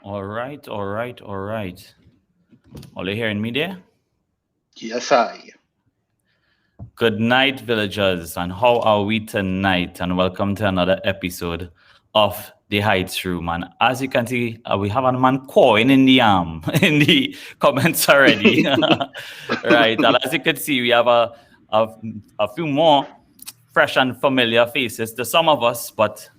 All right. Are you hearing me there? Yes, I. Good night, villagers, and how are we tonight? And welcome to another episode of the Heights Room. And as you can see, we have a man coin in the in the comments already. Right, and as you can see, we have a few more fresh and familiar faces to some of us, but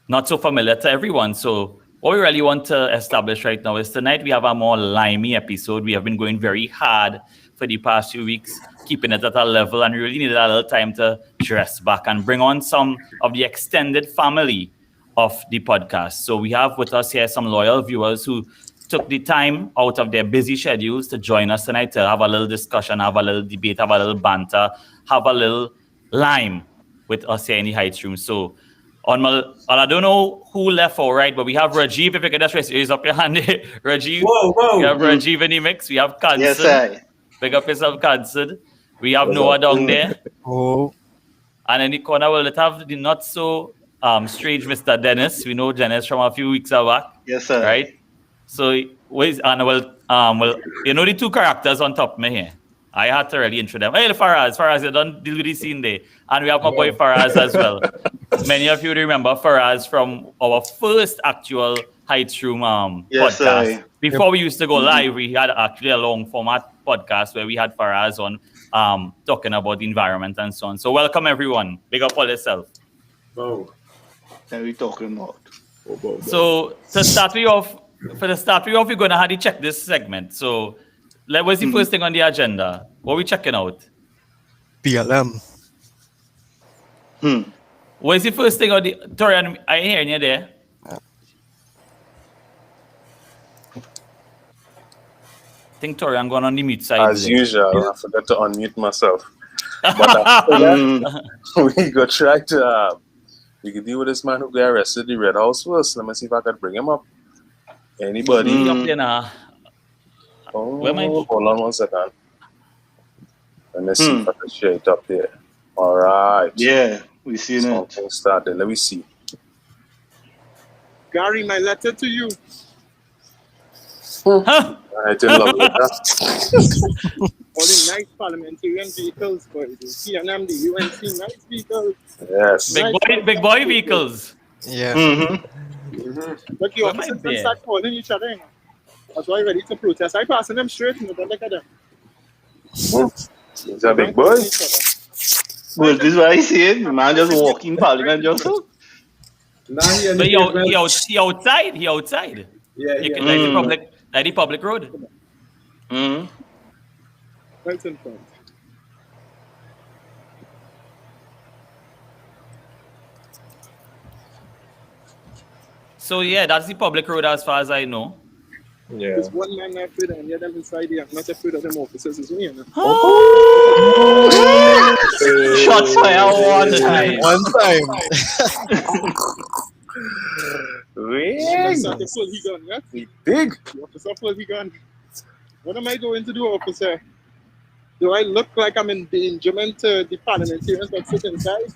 not so familiar to everyone. So what we really want to establish right now is tonight we have a more limey episode. We have been going very hard for the past few weeks, keeping it at a level, and we really needed a little time to dress back and bring on some of the extended family of the podcast. So we have with us here some loyal viewers who took the time out of their busy schedules to join us tonight to have a little discussion, have a little debate, have a little banter, have a little lime with us here in the Heights Room. So I don't know who left or right, but we have Rajiv. If you could just raise up your hand, Rajiv. Whoa. We have Rajiv in the mix. We have Kansan. Yes, I. Pick up yourself, Kansan. We have Noah down there. Oh. And in the corner, we'll have the not so strange Mr. Dennis. We know Dennis from a few weeks back. Yes, sir. Right? So, you know the two characters on top of me here. I had to really intro them. Hey, Faraz, you don't deal with the scene there. And we have my boy Faraz as well. Many of you remember Faraz from our first actual Heights Room Yes, podcast. Before we used to go live, we had actually a long format podcast where we had Faraz on talking about the environment and so on. So welcome everyone. Big up all yourself. Oh. What are we talking about? So to start we off, we're going to have to check this segment. So what's the first thing on the agenda? What are we checking out? BLM. What is the first thing on the... Taurean, are you hearing you there? I think Taurean going on the mute side. As usual, I forgot to unmute myself. But after that, we go try to... we can deal with this man who got arrested at the Red House first. Let me see if I can bring him up. Anybody? Up there now. Hold on 1 second. Let me see if I can share it up there. All right. Yeah, we seen Something started. Let me see. Gary, my letter to you. I didn't love it. All the nice parliamentarian vehicles, boys. The CNM, the UNC, nice vehicles. Yes. Big boy vehicles. Yeah. Look, you officers start calling each other. You know? That's why ready to protest. I passing them straight, you know, don't look at them. He's a big boy. Well, this is what I see. The man just walking parliament just so. But he outside. Yeah. Like the public road. Right in front. So yeah, that's the public road as far as I know. Yeah. There's one man not afraid and the other inside here. I'm not afraid of them officers as well. You know? Shots fired one time. Officer pull he gun, yeah? Big. The officer pull he gun. What am I going to do, officer? Do I look like I'm in endangerment to the parliamentarians that sit inside?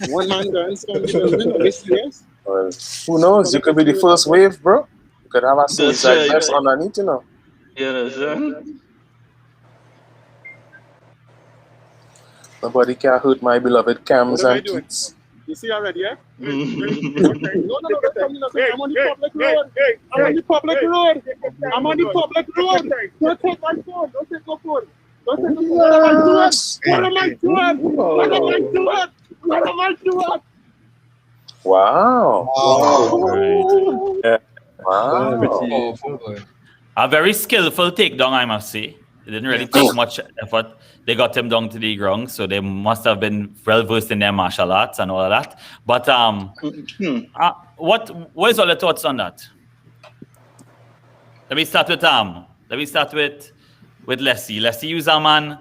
One man guns from the building, are you serious? Well, who knows? You could be the first wave, bro. You could have a suicide vest underneath, you know. Yeah. Nobody can hurt my beloved cams What am I and doing? kids. You see already, yeah? Okay. No, I'm on the public road. I'm on the public road. I'm on the public road. Don't take my phone. Don't take my phone. Don't take my phone. What am I doing? What am I doing? What am I doing? Wow. Right. Wow. A very skillful takedown, I must say. It didn't really take much effort. They got him down to the ground, so they must have been well versed in their martial arts and all of that. But what is all your thoughts on that? Let me start with Leslie. Leslie, you a man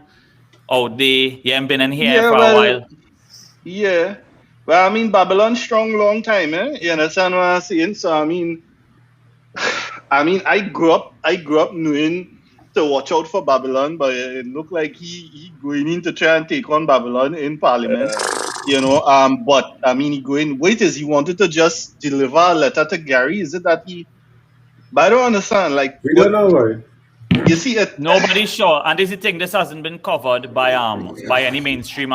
out there. You haven't been in here for a while. Yeah. Well, I mean, Babylon strong long time, eh? You understand what I'm saying? So I mean, I grew up knowing to watch out for Babylon, but it looked like he going in to try and take on Babylon in Parliament, you know. But I mean, he wanted to just deliver a letter to Gary. Is it that he But I don't understand. Like, We don't know, right? you see it. Nobody's sure, and this is the thing. This hasn't been covered by any mainstream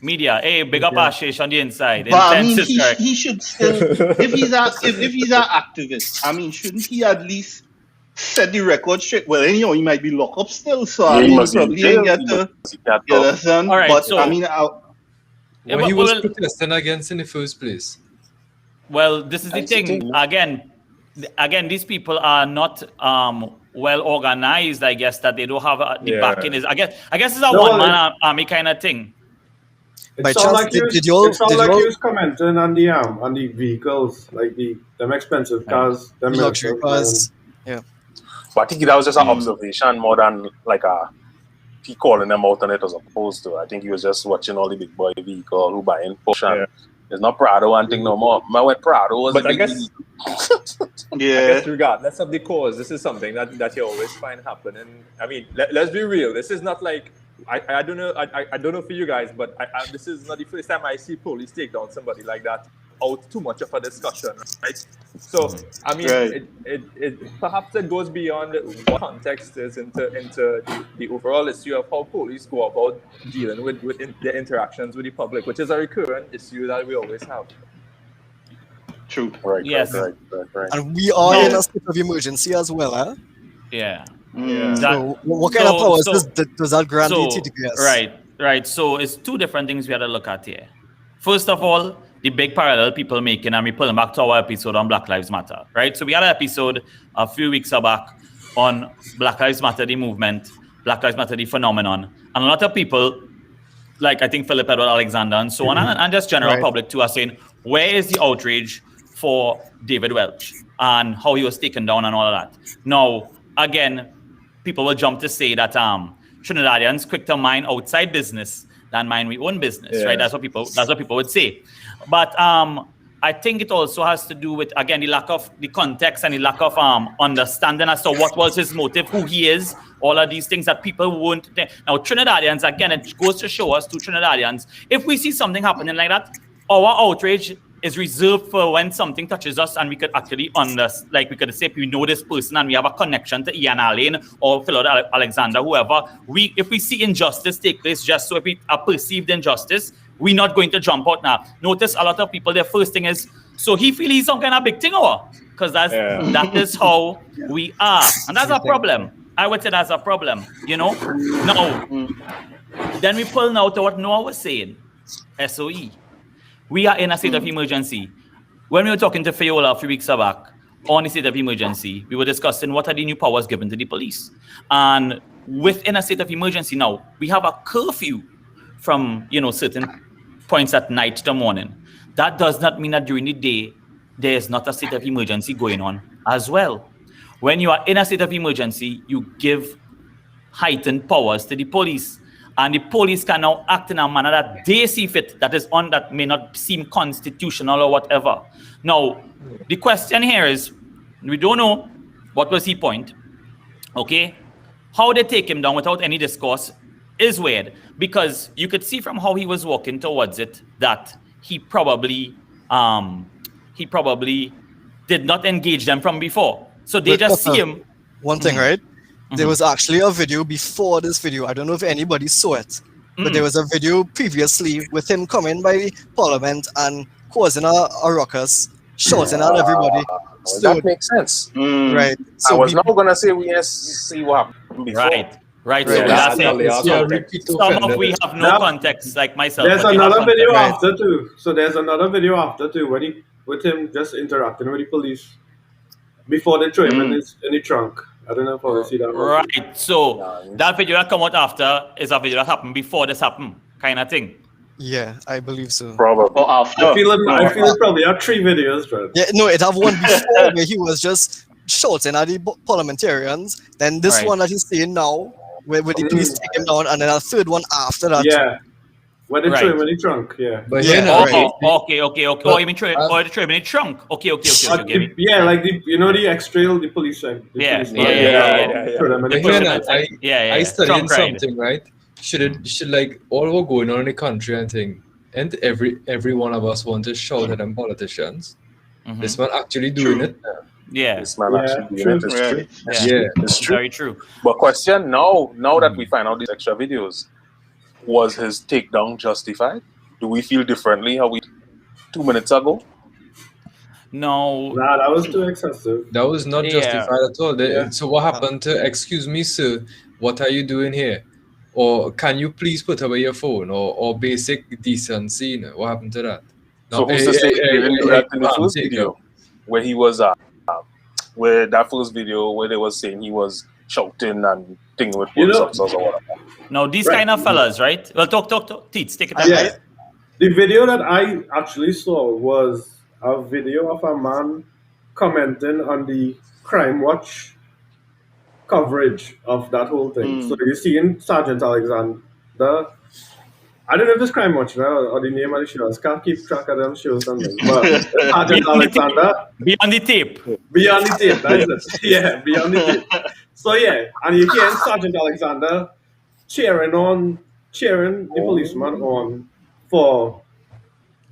media. Hey, big up Ashish on the inside. But I mean, Intense is correct. he should still, if he's an activist, I mean, shouldn't he at least set the record straight? Well, anyhow, he might be locked up still, so I he mean, must be in probably jail. ain't get He to. can't You talk. understand? All right, But so- I mean, Yeah, What but- he was well- protesting against in the first place. Well, this is the That's the thing. thing. Again, these people are not well organized. I guess that they don't have the Yeah. backing. I guess it's a No, one-man army kind of thing. By It sounded chance, like you did y'all- was commenting on the vehicles, like them expensive cars, them luxury Mercedes, cars? But I think that was just an observation more than like he calling them out on it as opposed to. I think he was just watching all the big boy vehicle who buying Porsche. Yeah. It's not Prado and thing no more. Man, when Prado was But a I big guess- deal. I yeah. guess regardless of the cause, this is something that you always find happening. I mean, let's be real. This is not like I don't know. I don't know for you guys, but this is not the first time I see police take down somebody like that out too much of a discussion, right? So I mean, Right. it perhaps it goes beyond what context is into the overall issue of how police go about dealing with their interactions with the public, which is a recurrent issue that we always have. True. Right, Yes. right. And we are No. in a state of emergency as well, huh? Yeah. Mm. That- So what kind of powers does that grant the TTPS? Right. So it's two different things we had to look at here. First of all, the big parallel people making, and we pulling back to our episode on Black Lives Matter, right? So we had an episode a few weeks back on Black Lives Matter, the movement, Black Lives Matter, the phenomenon, and a lot of people, like I think Philip Edward Alexander and so on, and just general Right. public too, are saying, where is the outrage for David Welch and how he was taken down and all of that? Now, again, people will jump to say that Trinidadians quick to mind outside business than mind we own business, right? That's what people would say. But I think it also has to do with, again, the lack of the context and the lack of understanding as to what was his motive, who he is, all of these things that people won't. Now, Trinidadians, again, it goes to show us, to Trinidadians, if we see something happening like that, our outrage is reserved for when something touches us and we could actually we could say we know this person and we have a connection to Ian Allen or Philip Alexander, whoever. If we see injustice take place, just so if we are perceived injustice, we're not going to jump out now. Notice a lot of people, their first thing is, so he feels he's some kind of big thing or? Because that is how we are. And that's a problem. I would say that's a problem, Now, then we pull now to what Noah was saying, SOE. We are in a state of emergency. When we were talking to Fiola a few weeks back on the state of emergency, we were discussing what are the new powers given to the police. And within a state of emergency now, we have a curfew from, certain points at night to morning. That does not mean that during the day, there is not a state of emergency going on as well. When you are in a state of emergency, you give heightened powers to the police. And the police can now act in a manner that they see fit, that may not seem constitutional or whatever. Now, the question here is, we don't know what was the point, okay? How they take him down without any discourse is weird, because you could see from how he was walking towards it that he probably did not engage them from before. So they But, just see him. One thing, right? There was actually a video before this video. I don't know if anybody saw it, but there was a video previously with him coming by the parliament and causing a ruckus, shouting at everybody. So, That makes sense. right. I So was we- not gonna say we see what happened before. Right. So Right. that's it. Yeah, So repeat some offender. of we have no Now, context, like myself. There's but you have another video context. after too. So there's another video after too, with him just interacting with the police before they throw him in the trunk. I don't know if I see that. Right. So that video that come out after is a video that happened before this happened, kind of thing. yeah, I believe so. Probably. Or after. I feel it probably have 3 videos, right? Yeah, no, it have one before where he was just shouting at the parliamentarians. Then this Right. one that he's seeing now, where the police take him down, and then a third one after that. Yeah. When they throw Right. him in the trunk, yeah. But Yeah, here now, right. Okay. Oh, you mean tray? Oh, the tray in the trunk. Okay. Get me. Yeah, like the X-Trail, the police side. The Yeah, police yeah, line. yeah. Throw them in the but here trunk. now, I studied Trunk ride. something, right? Should like all what going on in the country and thing, and every one of us want to shout at them politicians. Mhm. This one actually doing it. Yeah. This man Yeah, actually true. doing it. It's true. Right. Yeah. It's true. Very true. But question now that we find out these extra videos, was his takedown justified? Do we feel differently how we 2 minutes ago? No. Nah, that was too excessive. That was not Yeah. justified at all. Yeah. So what happened to, excuse me, sir, what are you doing here? Or can you please put away your phone? Or basic decency, you know? What happened to that? So who's to say he didn't do that in the first take video, up. where he was where that first video where they was saying he was shouting and thing with You police know- officers or whatever. Now these Right. kind of fellas, right? Well, talk. Teets, take it up. Yeah. The video that I actually saw was a video of a man commenting on the Crime Watch coverage of that whole thing. So you see in Sergeant Alexander, I don't know if it's Crime Watch now or the name of the shows. Can't keep track of them shows something. But Sergeant Alexander, Be on the tape. beyond the tape, that's it. Yeah, beyond the tape. So yeah, and you hear Sergeant Alexander cheering the policeman on for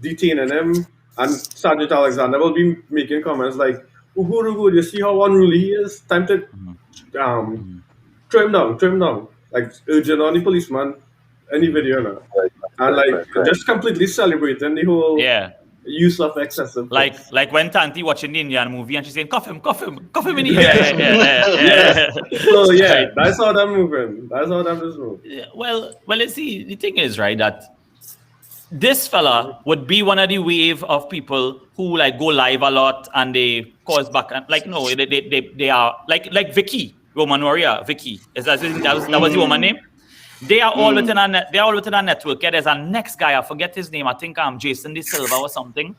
detaining him, and Sergeant Alexander will be making comments like, "Ugu, you see how unruly he is? Time to trim down," like urging on the policeman in the video now, and like just completely celebrating the whole Yeah. use of excessive force. Like when Tanti watching the Indian movie and she's saying, cuff him in the ear. So yeah, Right. that's how they're moving. That's how they're just moving. Yeah, well, you see, the thing is, right, that this fella would be one of the wave of people who like go live a lot and they cause back and like no, they are like Vicky, Roman warrior, Vicky. That was the woman name? They are all within a network. Yeah, there's a next guy, I forget his name. I think Jason De Silva or something.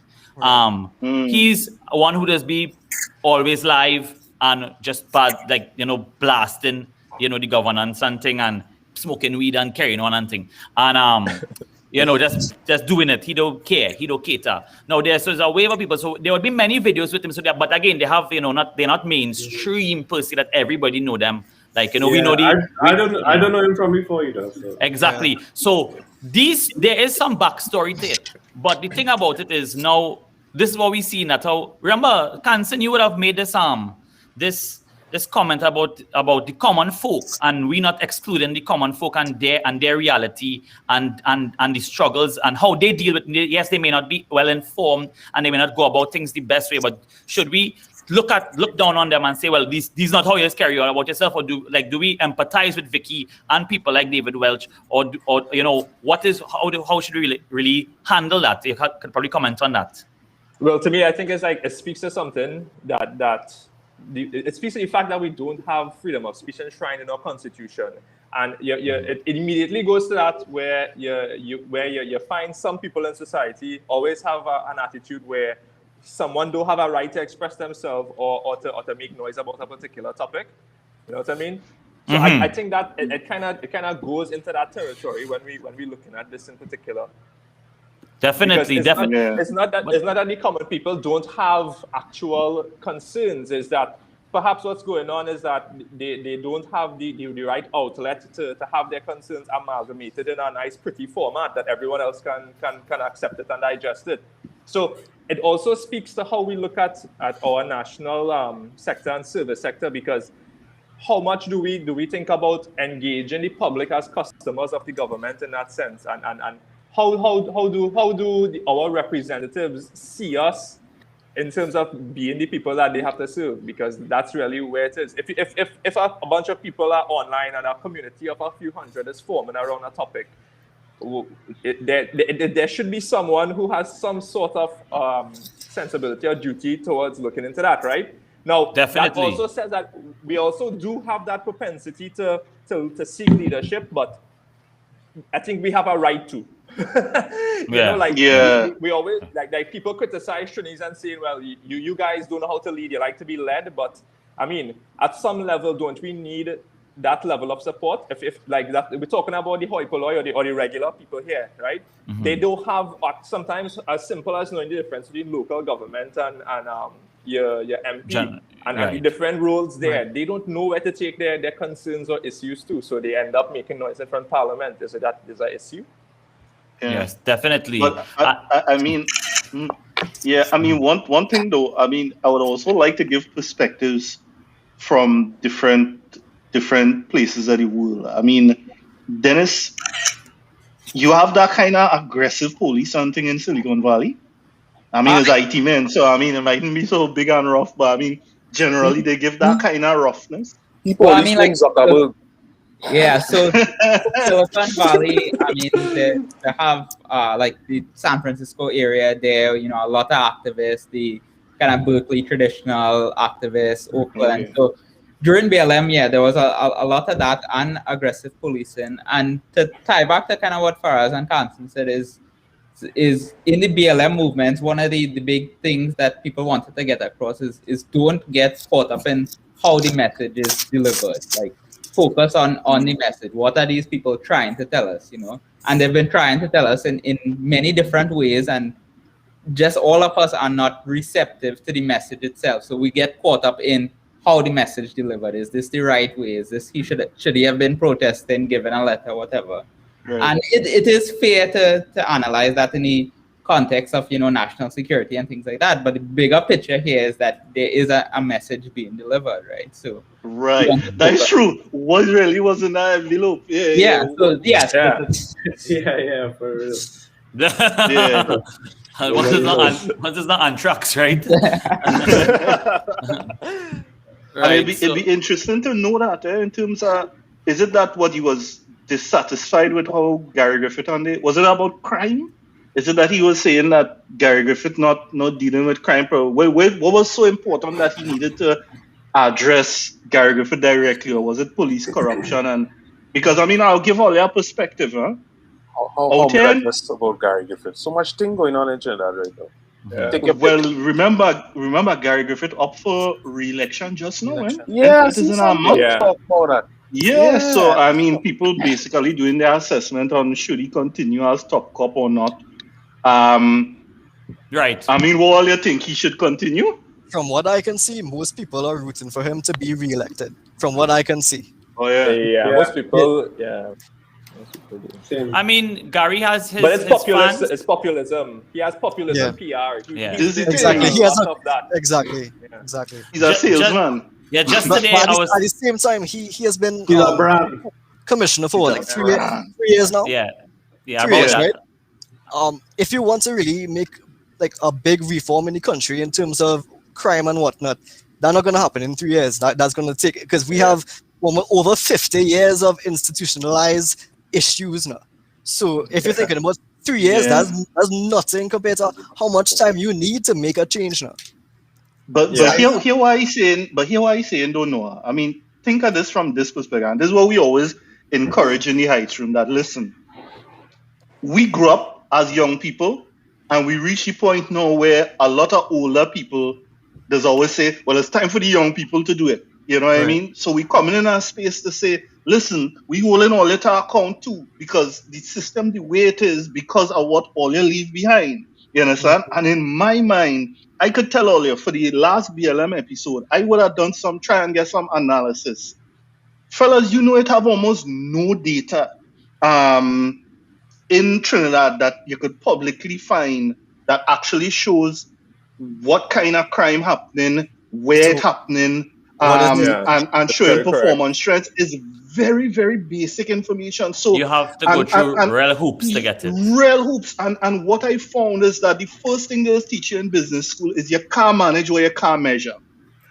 He's one who does be always live and just bad, like blasting, the governance and thing and smoking weed and carrying on and thing. And just doing it. He don't care. He don't cater. Now there's a wave of people. So there would be many videos with him. So but again, they have they're not mainstream per se that everybody know them. Like we know the. I don't know him from before either. So. Exactly. Yeah. So there is some backstory to it, but the thing about it is now this is what we see now. Remember, Kansan, you would have made this this comment about the common folk, and we not excluding the common folk and their reality and the struggles and how they deal with. Yes, they may not be well informed and they may not go about things the best way, but should we look down on them and say, well, these not how you carry on about yourself, or do we empathize with Vicky and people like David Welch, or how should we really handle that? You could probably comment on that. Well, to me, I think it speaks to something it speaks to the fact that we don't have freedom of speech enshrined in our constitution, and it immediately goes to that where you find some people in society always have an attitude where someone don't have a right to express themselves or to make noise about a particular topic. You know what I mean? So I think that it kind of goes into that territory when we looking at this in particular. Definitely. It's not that the common people don't have actual concerns. Is that perhaps what's going on is that they don't have the right outlet to have their concerns amalgamated in a nice, pretty format that everyone else can accept it and digest it. So it also speaks to how we look at our national sector and service sector, because how much do we think about engaging the public as customers of the government in that sense, and how do our representatives see us in terms of being the people that they have to serve? Because that's really where it is. If a bunch of people are online and a community of a few hundred is forming around a topic, there should be someone who has some sort of sensibility or duty towards looking into that, right? Now, definitely. That also says that we also do have that propensity to seek leadership, but I think we have a right to. We always like people criticize Shuniz and saying, well, you guys don't know how to lead, you like to be led, but I mean, at some level, don't we need that level of support? If like that, we're talking about the hoi polloi or the regular people here, right? Mm-hmm. They don't have sometimes as simple as knowing the difference between local government and your MP and the different roles there. Right. They don't know where to take their concerns or issues to, so they end up making noise in front of Parliament. Is that an issue? Yeah. Yes, definitely. But I mean, Yeah, I mean, one thing though, I mean, I would also like to give perspectives from different places of the world. I mean, Dennis, you have that kind of aggressive police hunting in Silicon Valley. I mean, it's IT men, so I mean, it mightn't be so big and rough, but I mean, generally they give that kind of roughness. People Well, I always mean, from like, Zuckerberg. yeah. So Silicon Valley, I mean, they have like the San Francisco area there, you know, a lot of activists, the kind of Berkeley traditional activists, Oakland. Okay. So during BLM, yeah, there was a lot of that and aggressive policing. And to tie back to kind of what Faraz and Kansan said is in the BLM movement, one of the big things that people wanted to get across is don't get caught up in how the message is delivered. Like, focus on the message. What are these people trying to tell us, you know? And they've been trying to tell us in many different ways, and just all of us are not receptive to the message itself. So we get caught up in how the message delivered. Is this the right way? Is this should he have been protesting, given a letter, whatever? Right. And it is fair to analyze that in the context of, you know, national security and things like that. But the bigger picture here is that there is a message being delivered, right? So Right, that is true. What really was in that envelope? yeah. So yes, Yeah. Yeah, for real. Yeah. Once it's not on trucks, right? I mean, it'd be interesting to know that in terms of, is it that what he was dissatisfied with how Gary Griffith on it? Was it about crime? Is it that he was saying that Gary Griffith not dealing with crime? What was so important that he needed to address Gary Griffith directly, or was it police corruption? And because I mean, I'll give all your perspective, huh? How just about Gary Griffith? So much thing going on in Trinidad right now. Yeah. Take your pick. Well, remember Gary Griffith up for re-election just now, eh? Yeah, It is in our mouth. Yeah. talk about that. Yeah, so I mean, people basically doing their assessment on should he continue as top cop or not. Right. I mean, what all you think he should continue? From what I can see, most people are rooting for him to be re-elected. From what I can see. Oh yeah. Yeah, most people, yeah. Most people do. Same. I mean, Gary has his, But it's his populism. fans. It's populism. He has populism PR. Yeah. This is Exactly. He has of that. Exactly. Yeah. Exactly. He's a salesman. Yeah, just But today at I the- was. at the same time, he has been He's a brand. commissioner for what, like He's a 3 years, brand. 3 years now. Yeah. Yeah, 3 about years, that. right? If you want to really make like a big reform in the country in terms of crime and whatnot, that's not going to happen in 3 years. That's going to take, because we have over 50 years of institutionalized issues now. So if you're thinking about 3 years, Yeah. that's nothing compared to how much time you need to make a change now. But here why he's saying don't know. I mean, think of this from this perspective. And this is what we always encourage in the Heights Room, that listen, we grew up as young people and we reach the point now where a lot of older people does always say, well, it's time for the young people to do it. You know what I mean? So we coming in our space to say, listen, we holding all it to account too, because the system the way it is because of what all you leave behind. You understand? And in my mind, I could tell all you for the last BLM episode, I would have done try and get some analysis. Fellas, you know it have almost no data in Trinidad that you could publicly find that actually shows what kind of crime happening, where it's happening, and showing performance trends is very, very basic information. So You have to go through real hoops to get it. Real hoops. And what I found is that the first thing they'll teach you in business school is you can't manage or you can't measure.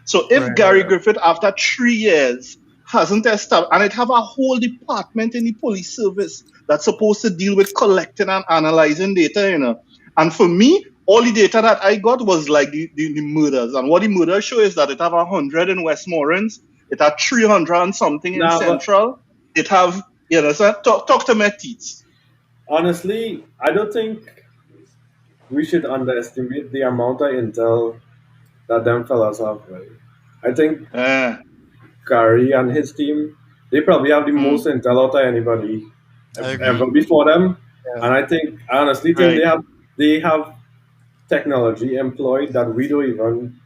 So if Gary Griffith, after 3 years, hasn't established, and it have a whole department in the police service that's supposed to deal with collecting and analyzing data, you know. And for me, all the data that I got was like the murders. And what the murders show is that it have 100 in Westmoreland, it have 300 and something in Central. It have, you know, so talk to my teeth. Honestly, I don't think we should underestimate the amount of intel that them fellas have. Right? I think Gary and his team, they probably have the most intel out of anybody ever before them. And I honestly think they have technology employed that we don't even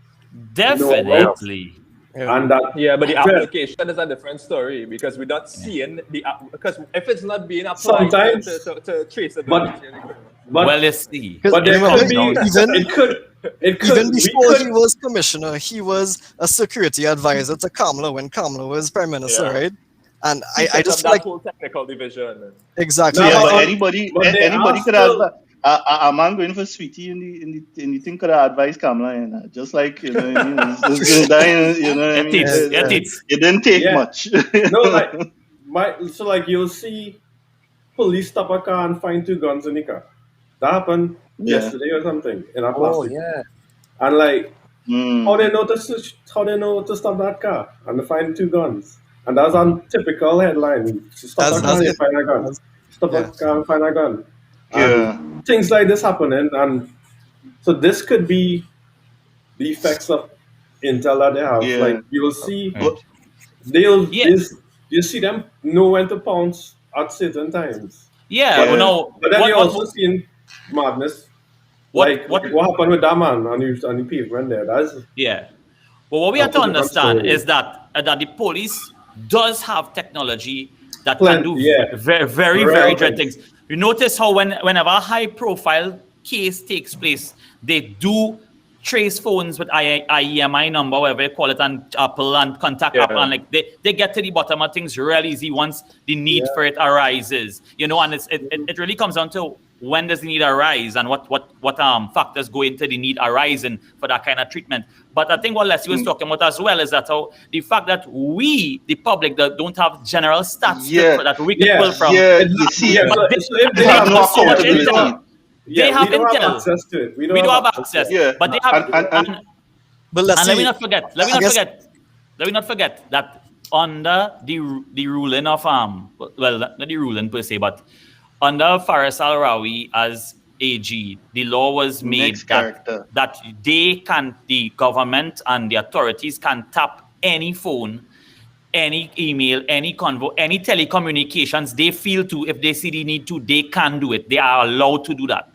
Definitely. and that but the application is a different story because we're not seeing because if it's not being applied Sometimes, to traceability. But, well, you see. but there Remember, could be, it could, even we before could, he was commissioner, he was a security advisor to Kamala when Kamala was prime minister, Yeah. right? And He I set just up feel that like whole technical division. exactly. No, Yeah, but but there are anybody could have still, a man going for sweetie in the thing could have advised Kamala, you know, just like you know, what I mean, it's gonna die, you know, what I It mean, is. It is. it didn't take Yeah. much. no, like, so like you'll see police stop a car and find 2 guns in the car. That happened Yeah. yesterday or something in a Oh plastic. yeah. And like, Mm. how they know to stop that car and to find 2 guns. And that's on typical headline. Stop a car That's and it. find a gun. Stop Yeah. a car and find a gun. Yeah. And things like this happening. And so this could be the effects of intel that they have. Yeah. Like you'll see, Right. you see them know when to pounce at certain times. Yeah. Yeah. No. But then What, you what, also seen madness. what, Like what happened with that man on the pavement there. That's yeah. Well, what we have to That's a different understand story. is that the police does have technology that Plenty, can do yeah. very Real dread things. things. You notice how whenever a high-profile case takes place, they do trace phones with IEMI number, whatever you call it, and Apple and contact Yeah. Apple, and like they get to the bottom of things real easy once the need Yeah. for it arises. You know, and it really comes down to when does the need arise and what factors go into the need arising for that kind of treatment. But I think what Leslie was talking about as well is that how the fact that we, the public, that don't have general stats Yeah. that we can Yeah. pull from. Yeah, you see, Yeah, But so if they they have have no so much accountability. intel. They have we don't intel. have access to it. We don't have access. Yeah. But they have And- But let's and let see. me not forget. Let me not forget that under the ruling of well, not the ruling per se, but under Faris Al Rawi as AG, the law was made Next character. that the government and the authorities can tap any phone, any email, any convo, any telecommunications they feel to. If they see the need to, they can do it. They are allowed to do that.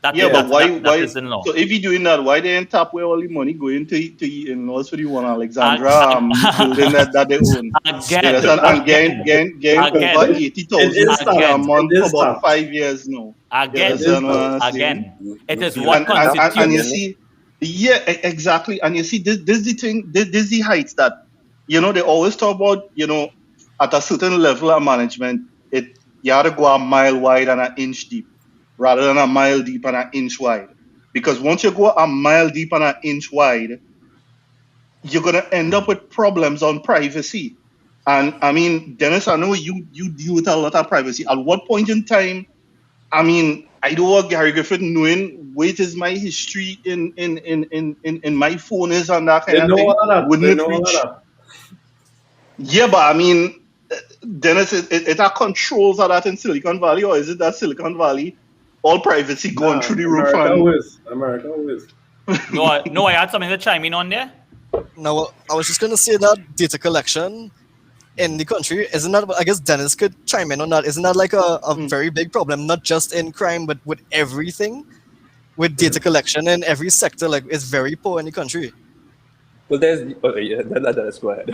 That but why that is in law. So if you're doing that, why they ain't tap where all the money going to in-laws for the one Alexandra building that they own? Again, And getting Again. over 80,000 It is a month it for is about tough. 5 years now. Again, Yes, I know what I'm saying. it is what And constitutes. you see, yeah, exactly. And you see, this the thing, this the heights that, you know, they always talk about, you know, at a certain level of management, you have to go a mile wide and an inch deep, rather than a mile deep and an inch wide. Because once you go a mile deep and an inch wide, you're gonna end up with problems on privacy. And I mean, Dennis, I know you deal with a lot of privacy. At what point in time, I mean, I don't want Gary Griffith knowing what is my history in my phone is and that kind They of know thing. all of that. Wouldn't They it know all reach? of that. Yeah, but I mean, Dennis, it are controls of that in Silicon Valley, or is it that Silicon Valley, all privacy going Nah, through the roof? America always. No, I had something to chime in on there. Now, I was just going to say that data collection in the country, isn't that, I guess Dennis could chime in on that, isn't that like a very big problem, not just in crime, but with everything? With data collection in every sector, like, it's very poor in the country. Well, there's that's go ahead.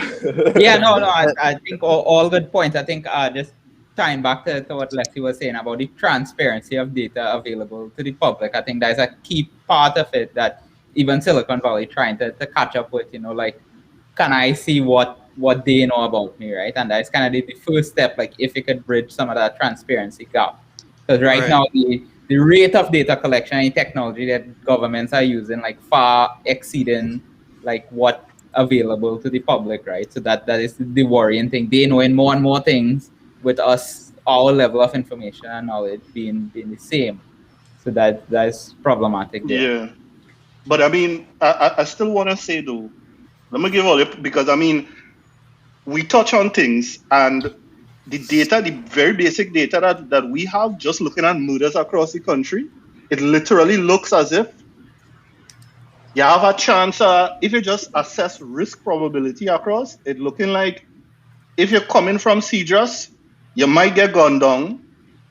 Yeah, no, I think all good points. I think just tying back to what Lexi was saying about the transparency of data available to the public, I think that's a key part of it that even Silicon Valley trying to catch up with, you know, like, can I see what they know about me, right? And that's kind of the first step, like, if you could bridge some of that transparency gap. Because right now, the rate of data collection and technology that governments are using, like, far exceeding like what available to the public, right? So that is the worrying thing. They knowing more and more things with us, our level of information and knowledge being the same. So that's problematic there. Yeah. But I mean, I still want to say though, let me give all it, because I mean, we touch on things and the data, the very basic data that we have just looking at murders across the country, it literally looks as if you have a chance, if you just assess risk probability across, it looking like if you're coming from Cedros, you might get gunned down.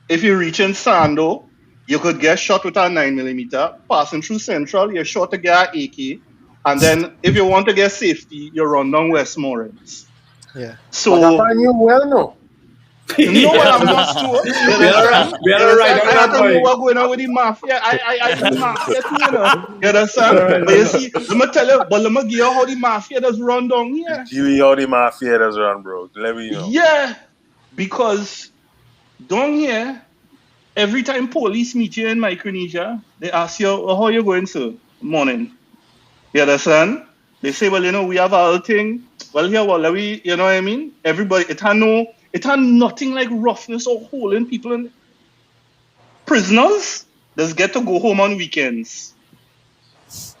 If you reach in Sando, you could get shot with a 9mm. Passing through Central, you're shot to get an AK. And then if you want to get safety, you run down Westmoreland. Yeah. So, But I knew well, no. No, I'm not sure. We are right on I that don't know point. what's going on with the mafia. I the mafia too, you know. You understand? But you see, let me tell you, but let me give you how the mafia does run down here. Give me how the mafia does run, bro. Let me know. Yeah, because down here, every time police meet you in Micronesia, they ask you, oh, how you going, sir? Morning. You understand? They say, well, you know, we have our thing. Well, here, well, we, you know what I mean? Everybody, it had nothing like roughness or holding people in. Prisoners just get to go home on weekends.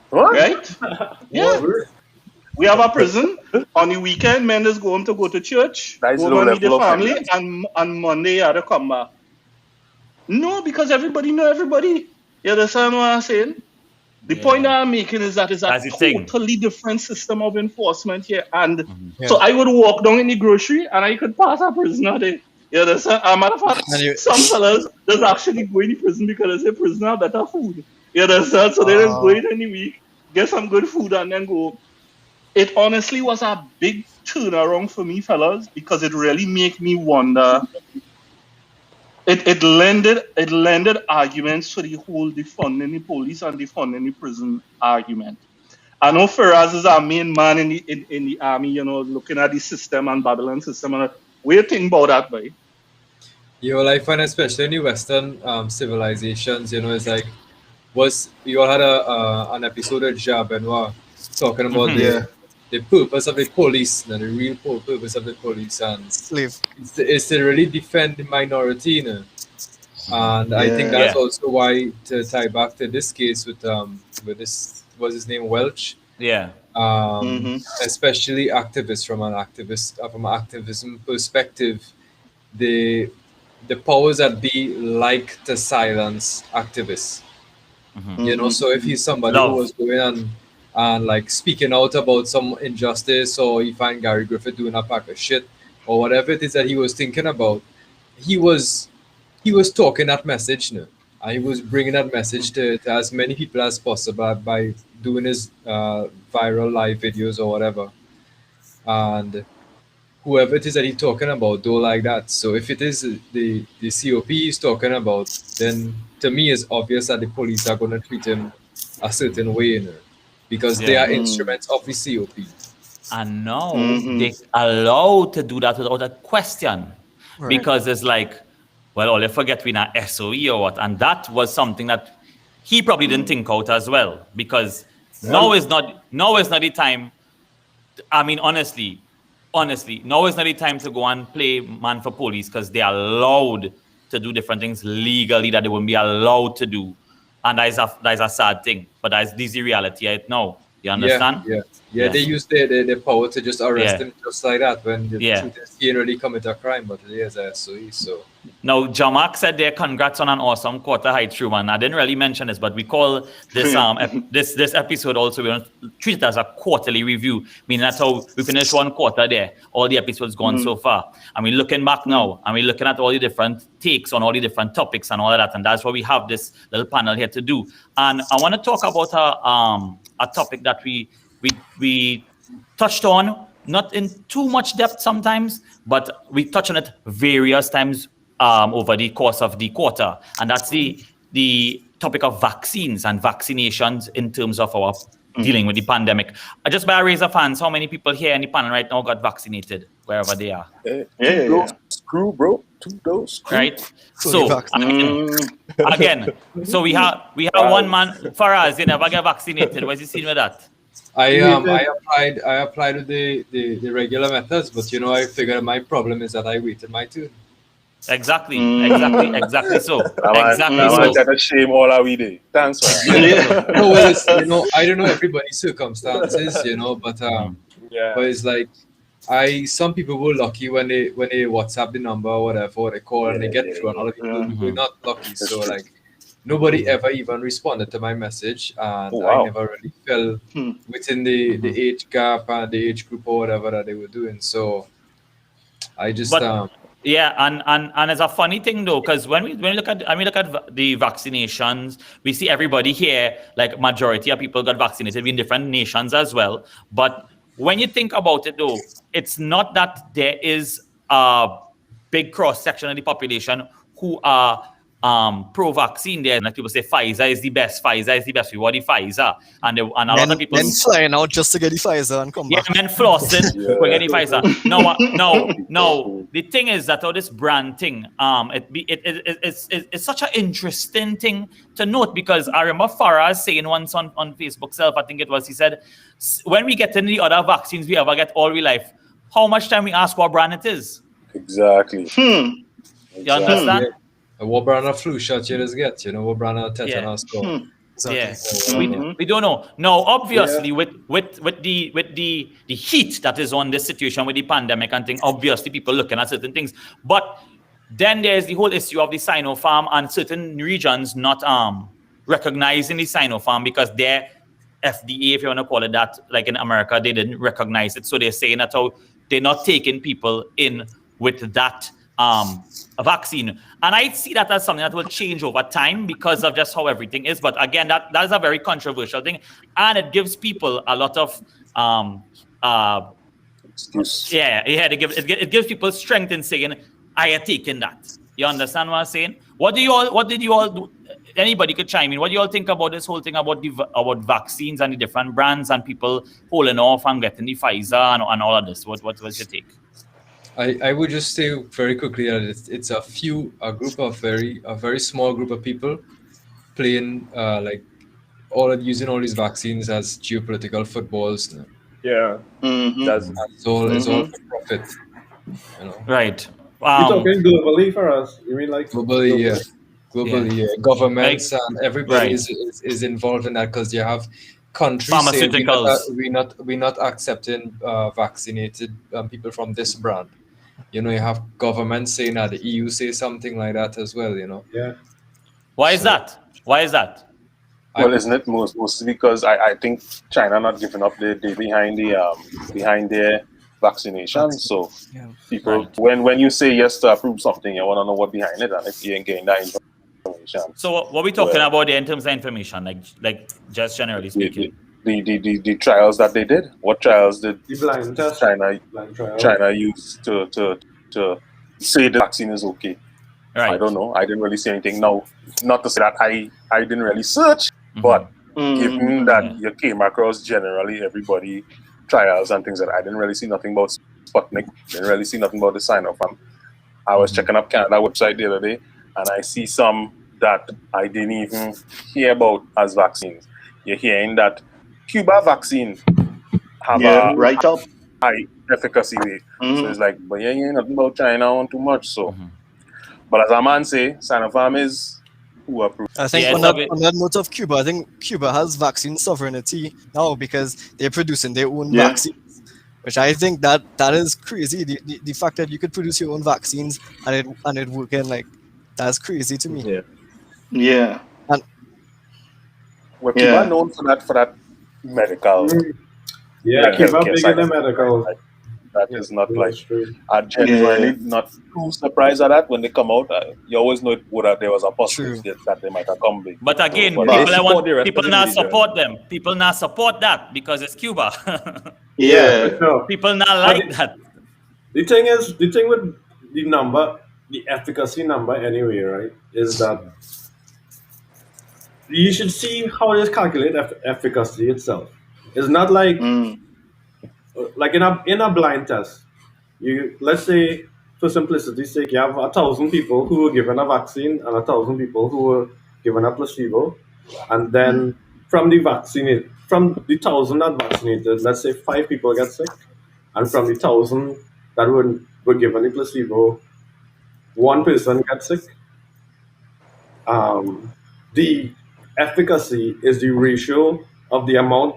What? Right? Yeah. We have a prison. On the weekend, men just go home to go to church, That's go low home and meet their level of family, offense. and on Monday, you have to come back. No, because everybody know everybody. You understand what I'm saying? The point that I'm making is that it's a That's the thing. totally different system of enforcement here. And so I would walk down in the grocery and I could pass a prisoner there. You understand? As a matter of fact, some fellas just actually go in the prison because they say prisoner have better food. You understand? So they just go in the week, get some good food and then go. It honestly was a big turnaround for me, fellas, because it really made me wonder. It lended arguments to the whole defunding the police and defunding the prison argument. I know Faraz is our main man in the army, you know, looking at the system and Babylon system. And what do you think about that, boy? Well, I find especially in the Western civilizations, you know, it's like you all had an episode of Ja Benoit talking about the purpose of the police, and the real purpose of the police, and it's to really defend the minority, you know. And I think that's also why, to tie back to this case with this, what's his name, Welch. Yeah. Especially activists from an activism perspective, the powers that be like to silence activists. You know, so if he's somebody who was going and like speaking out about some injustice, or you find Gary Griffith doing a pack of shit, or whatever it is that he was thinking about, he was talking that message, you know, and he was bringing that message to as many people as possible by doing his viral live videos or whatever. And whoever it is that he's talking about, don't like that. So if it is the COP he's talking about, then to me it's obvious that the police are going to treat him a certain way, you know, because they are instruments of the COP. And now they allowed to do that without a question. Right. Because it's like, well, all you forget we not SOE or what. And that was something that he probably didn't think out as well. Because now is not the time. I mean, honestly, now is not the time to go and play man for police, because they are allowed to do different things legally that they wouldn't be allowed to do. And that is a sad thing. But that's the reality right now. You understand? Yeah. They use their power to just arrest him just like that when the truth is he didn't really commit a crime, but it is a SOE. So now Jamak said there, congrats on an awesome quarter high through, man. I didn't really mention this, but we call this this episode also, we don't treat it as a quarterly review. Meaning that's how we finished one quarter there. All the episodes gone so far. And we're looking back now, and we're looking at all the different takes on all the different topics and all of that. And that's what we have this little panel here to do. And I want to talk about a topic that we touched on, not in too much depth sometimes, but we touched on it various times over the course of the quarter. And that's the topic of vaccines and vaccinations in terms of our dealing with the pandemic. Just by a raise of hands, how many people here in the panel right now got vaccinated, wherever they are? Screw, bro. 2 doses. Right? So, again, so we have one man, Faraz, you never get vaccinated. What's the scene with that? I applied with the regular methods, but you know, I figured my problem is that I waited my turn. Exactly so. Exactly so. That's a shame all our we did. Thanks for that. No, well, it's, you know, I don't know everybody's circumstances, you know, but it's like some people were lucky when they WhatsApp the number or whatever, or they call and they get through, and other people were not lucky. So like nobody ever even responded to my message, and I never really fell within the age gap and the age group or whatever that they were doing. So I just yeah, and it's a funny thing though, because when we look at the vaccinations, we see everybody here, like majority of people got vaccinated in different nations as well. But when you think about it though, it's not that there is big cross section of the population who are pro-vaccine there. Like people say Pfizer is the best. Pfizer is the best. We want the Pfizer. And a lot of people... Men flying out just to get the Pfizer and come Yeah, back. men flossing. We're getting Pfizer. No. The thing is that all this brand thing, it's such an interesting thing to note, because I remember Farah saying once on Facebook self, I think it was, he said, when we get any other vaccines we ever get all we life, how much time we ask what brand it is? Exactly. You understand? Yeah. What brand of flu shot you just get? You know, what brand of tetanus? Exactly. Yeah, we don't know. Now, obviously, with the heat that is on this situation with the pandemic and thing, obviously people looking at certain things. But then there's the whole issue of the Sinopharm and certain regions not recognizing the Sinopharm because their FDA, if you want to call it that, like in America, they didn't recognize it. So they're saying that they're not taking people in with that a vaccine. And I see that as something that will change over time because of just how everything is. But again, that is a very controversial thing. And it gives people a lot of it gives people strength in saying, I have taken that. You understand what I'm saying? What did you all do? Anybody could chime in. What do you all think about this whole thing about vaccines and the different brands and people holding off and getting the Pfizer and all of this? What was your take? I would just say very quickly that it's a very small group of people playing using all these vaccines as geopolitical footballs. Yeah, it's all for profit. You know? Right. You're talking globally for us. You mean like globally? Yeah. Globally, yeah. Governments and everybody is involved in that because you have countries saying we're not accepting vaccinated people from this brand. You know, you have governments saying that, the EU says something like that as well, you know. Yeah. Why is that? Well, isn't it mostly because I think China not giving up the day behind their vaccination. So people, when you say yes to approve something, you want to know what behind it, and if you ain't getting that information. So what are we talking about there in terms of information, like just generally speaking? The trials that they did. What trials did China use to say the vaccine is okay? Right. I don't know. I didn't really see anything. Now, not to say that I didn't really search, but given that you came across generally everybody trials and things that I didn't really see nothing about Sputnik, didn't really see nothing about the Sinopharm. I was checking up Canada website the other day, and I see some that I didn't even hear about as vaccines. You're hearing that Cuba vaccine have a right up high efficacy rate. So it's like, but you ain't nothing about China on too much. So, but as a man say, Sinopharm is who approved. I think on that note of Cuba, I think Cuba has vaccine sovereignty now because they're producing their own vaccines, which I think that is crazy. The fact that you could produce your own vaccines and it working, like, that's crazy to me. Yeah. And Cuba known for that medical. Cuba big in the medical. That is not I'm genuinely not too surprised at that when they come out. You always know there was a possibility that they might have come big. But again, people not support them. People not support that because it's Cuba. People not like that. The thing with the efficacy number anyway, right, is that you should see how they calculate efficacy itself. It's not like in a blind test. Let's say, for simplicity's sake, you have 1,000 people who were given a vaccine and 1,000 people who were given a placebo, and then from the 1,000 that vaccinated, let's say 5 people get sick, and from the 1,000 that were given the placebo, 1 person gets sick. The efficacy is the ratio of the amount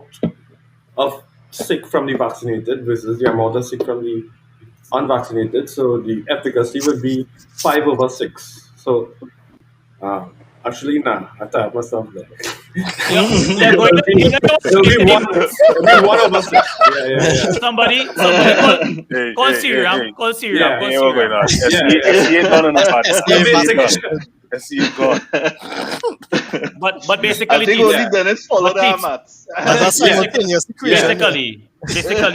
of sick from the vaccinated versus the amount of sick from the unvaccinated. So the efficacy would be 5/6. So actually, I typed myself there. It'll be 1/6. Yeah. Somebody call Syria. Call Syria. But basically, I think only Dennis followed our maths. Basically,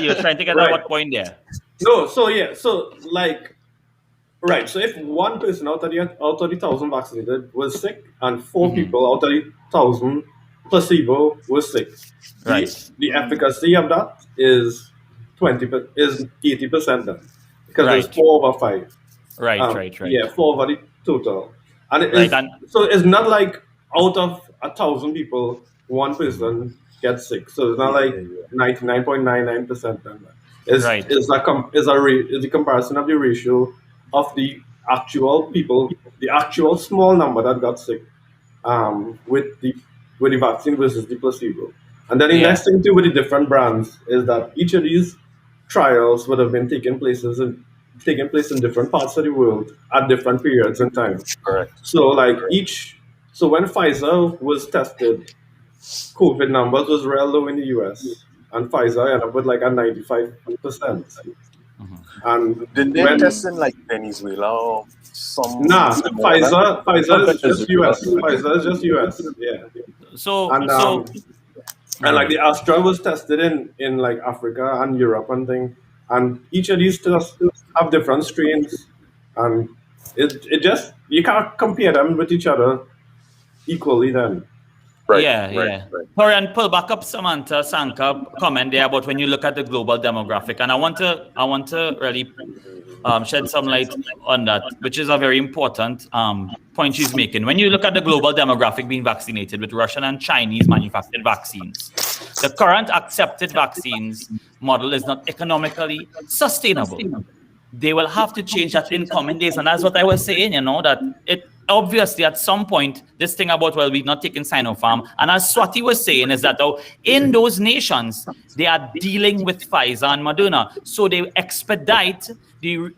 you're trying to get at what point there? No, so like Right. So if one person out of the 1,000 vaccinated was sick, and 4 Mhm. people out of the 1,000 placebo was sick, Right. the efficacy of that is 80% then, because there's Right. 4/5. Right. Yeah, 4 over the total, and it Right. is And so it's not like out of 1,000 people, one person gets sick. So it's not like 99.99%. Then right. is the comparison of the ratio of the actual people, the actual small number that got sick, with the vaccine versus the placebo. And then the Yeah. next thing too with the different brands is that each of these trials would have been taking place in different parts of the world at different periods in time. Correct. So so when Pfizer was tested, COVID numbers was real low in the US, and Pfizer ended up with like a 95%. And Did they when test in like Venezuela or some? Pfizer is just Venezuela. US. Pfizer is just US. Yeah. So And and like the Astra was tested in like Africa and Europe and thing, and each of these tests have different strains, and it just you can't compare them with each other equally. Then yeah. Taurean, pull back up Samantha Sanka comment there about when you look at the global demographic, and I want to really shed some light on that, which is a very important point she's making. When you look at the global demographic being vaccinated with Russian and Chinese manufactured vaccines, the current accepted vaccines model is not economically sustainable. They will have to change that in coming days. And that's what I was saying, that it obviously at some point, this thing about, well, we're not taking Sinopharm. And as Swati was saying, is that in those nations, they are dealing with Pfizer and Moderna. So they expedite the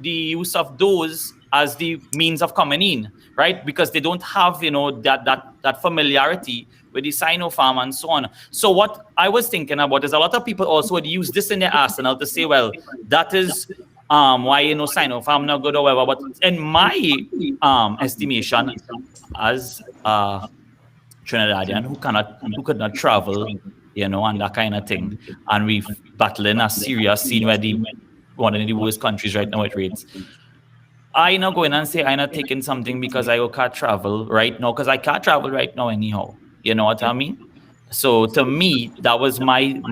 use of those as the means of coming in, right? Because they don't have, that familiarity with the Sinopharm and so on. So what I was thinking about is a lot of people also would use this in their arsenal to say, well, that is why Sinopharm not good or whatever. But in my estimation, as Trinidadian who could not travel, and that kind of thing, and we've battling a serious scene where one of the worst countries right now at rates. I not going and say I not taking something because I can't travel right now, because I can't travel right now anyhow. You know what I mean? So to me, that was my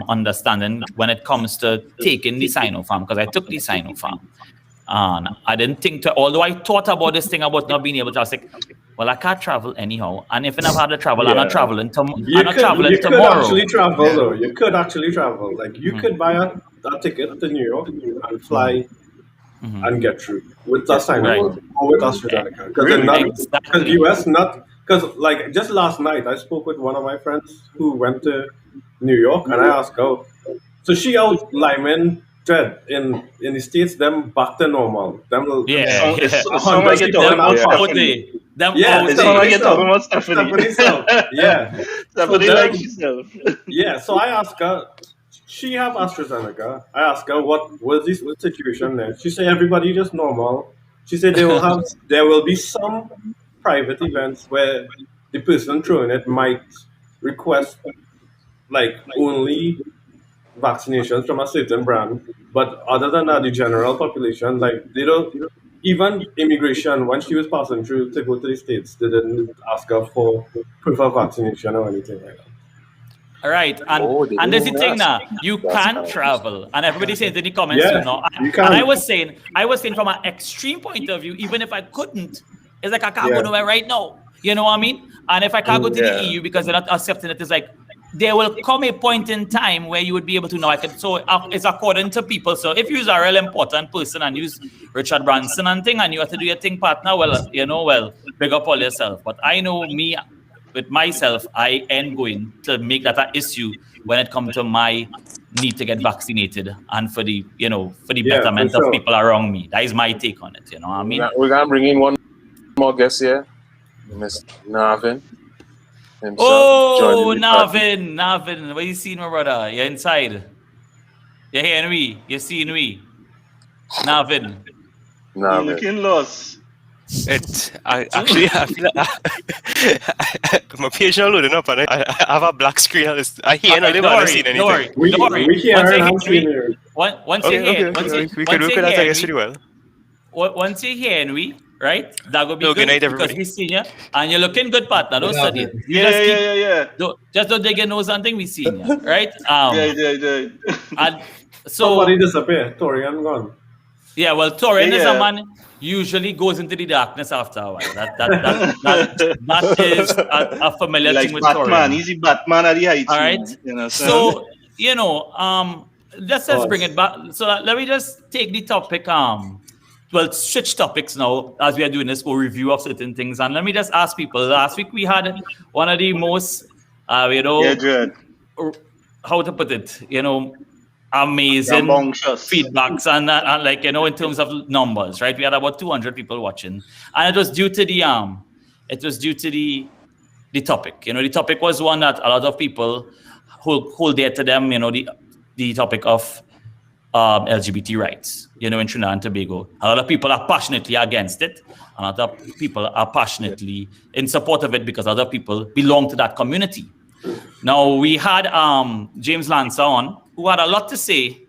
understanding when it comes to taking the Sinopharm, because I took the Sinopharm. And I didn't think although I thought about this thing about not being able to, I was like, well, I can't travel anyhow. And if I never had to travel, I'm not traveling tomorrow. you could actually travel though. You could actually travel. Like you could buy a ticket to New York and fly and get through with a Sinopharm or with AstraZeneca. Because US not. Because like just last night, I spoke with one of my friends who went to New York, and I asked her, so she out Lyman dread in the States, them back to normal. Them It sounds like you're talking about Stephanie. It sounds like you're talking about Stephanie. Yeah. Stephanie likes yourself. Yeah, so I asked her, she have AstraZeneca. I asked her what was this situation there. She said everybody just normal. She said there will be some private events where the person throwing it might request like only vaccinations from a certain brand, but other than that, the general population, like they don't even immigration. When she was passing through to go to the States, they didn't ask her for proof of vaccination or anything like that. All right, and there's the thing now, you can't travel, and everybody says in the comments, you can. And I was saying from an extreme point of view, even if I couldn't, it's like I can't go nowhere right now. You know what I mean? And if I can't go to the EU because they're not accepting it, it's like there will come a point in time where you would be able to know. So it's according to people. So if you're a real important person and use Richard Branson and thing, and you have to do your thing, partner, well, big up all yourself. But I know me, with myself, I ain't going to make that an issue when it comes to my need to get vaccinated and for the betterment of people around me. That is my take on it. You know what I mean? We're gonna bring in one more guest here, Miss Navin. Oh, Navin, what you seen, my brother? You're inside. You're hearing me. You're seeing me. Navin. You're looking lost. I actually have my page not loading up, and I have a black screen. I hear nothing, but I don't see anything. Don't worry. We hear and see you. Once you hear, we can look at that, I guess, pretty well. once you hear we, right? That will be No, good good night, because everybody. we senior and you're looking good, partner. Don't Good study it. afternoon. You just keep Yeah. just don't dig your nose and think we senior, right? Yeah. And Somebody so disappear. Taurean gone. yeah, well, Taurean is a Yeah. man usually goes into the darkness after a while. That is a familiar Like thing with Batman. Taurean. He's the Batman at the heights. All right. You know, So let's just bring Pause. it back. So let me just take the topic. Well, switch topics now as we are doing this for review of certain things. And let me just ask people. Last week we had one of the most, yeah, Dread. how to put it, amazing Rambunctious. feedbacks and like in terms of numbers, right? We had about 200 people watching, and it was due to the topic. The topic was one that a lot of people hold dear to them. The topic of LGBT rights. In Trinidad and Tobago, a lot of people are passionately against it, and other people are passionately in support of it because other people belong to that community. Now we had James Lancer on, who had a lot to say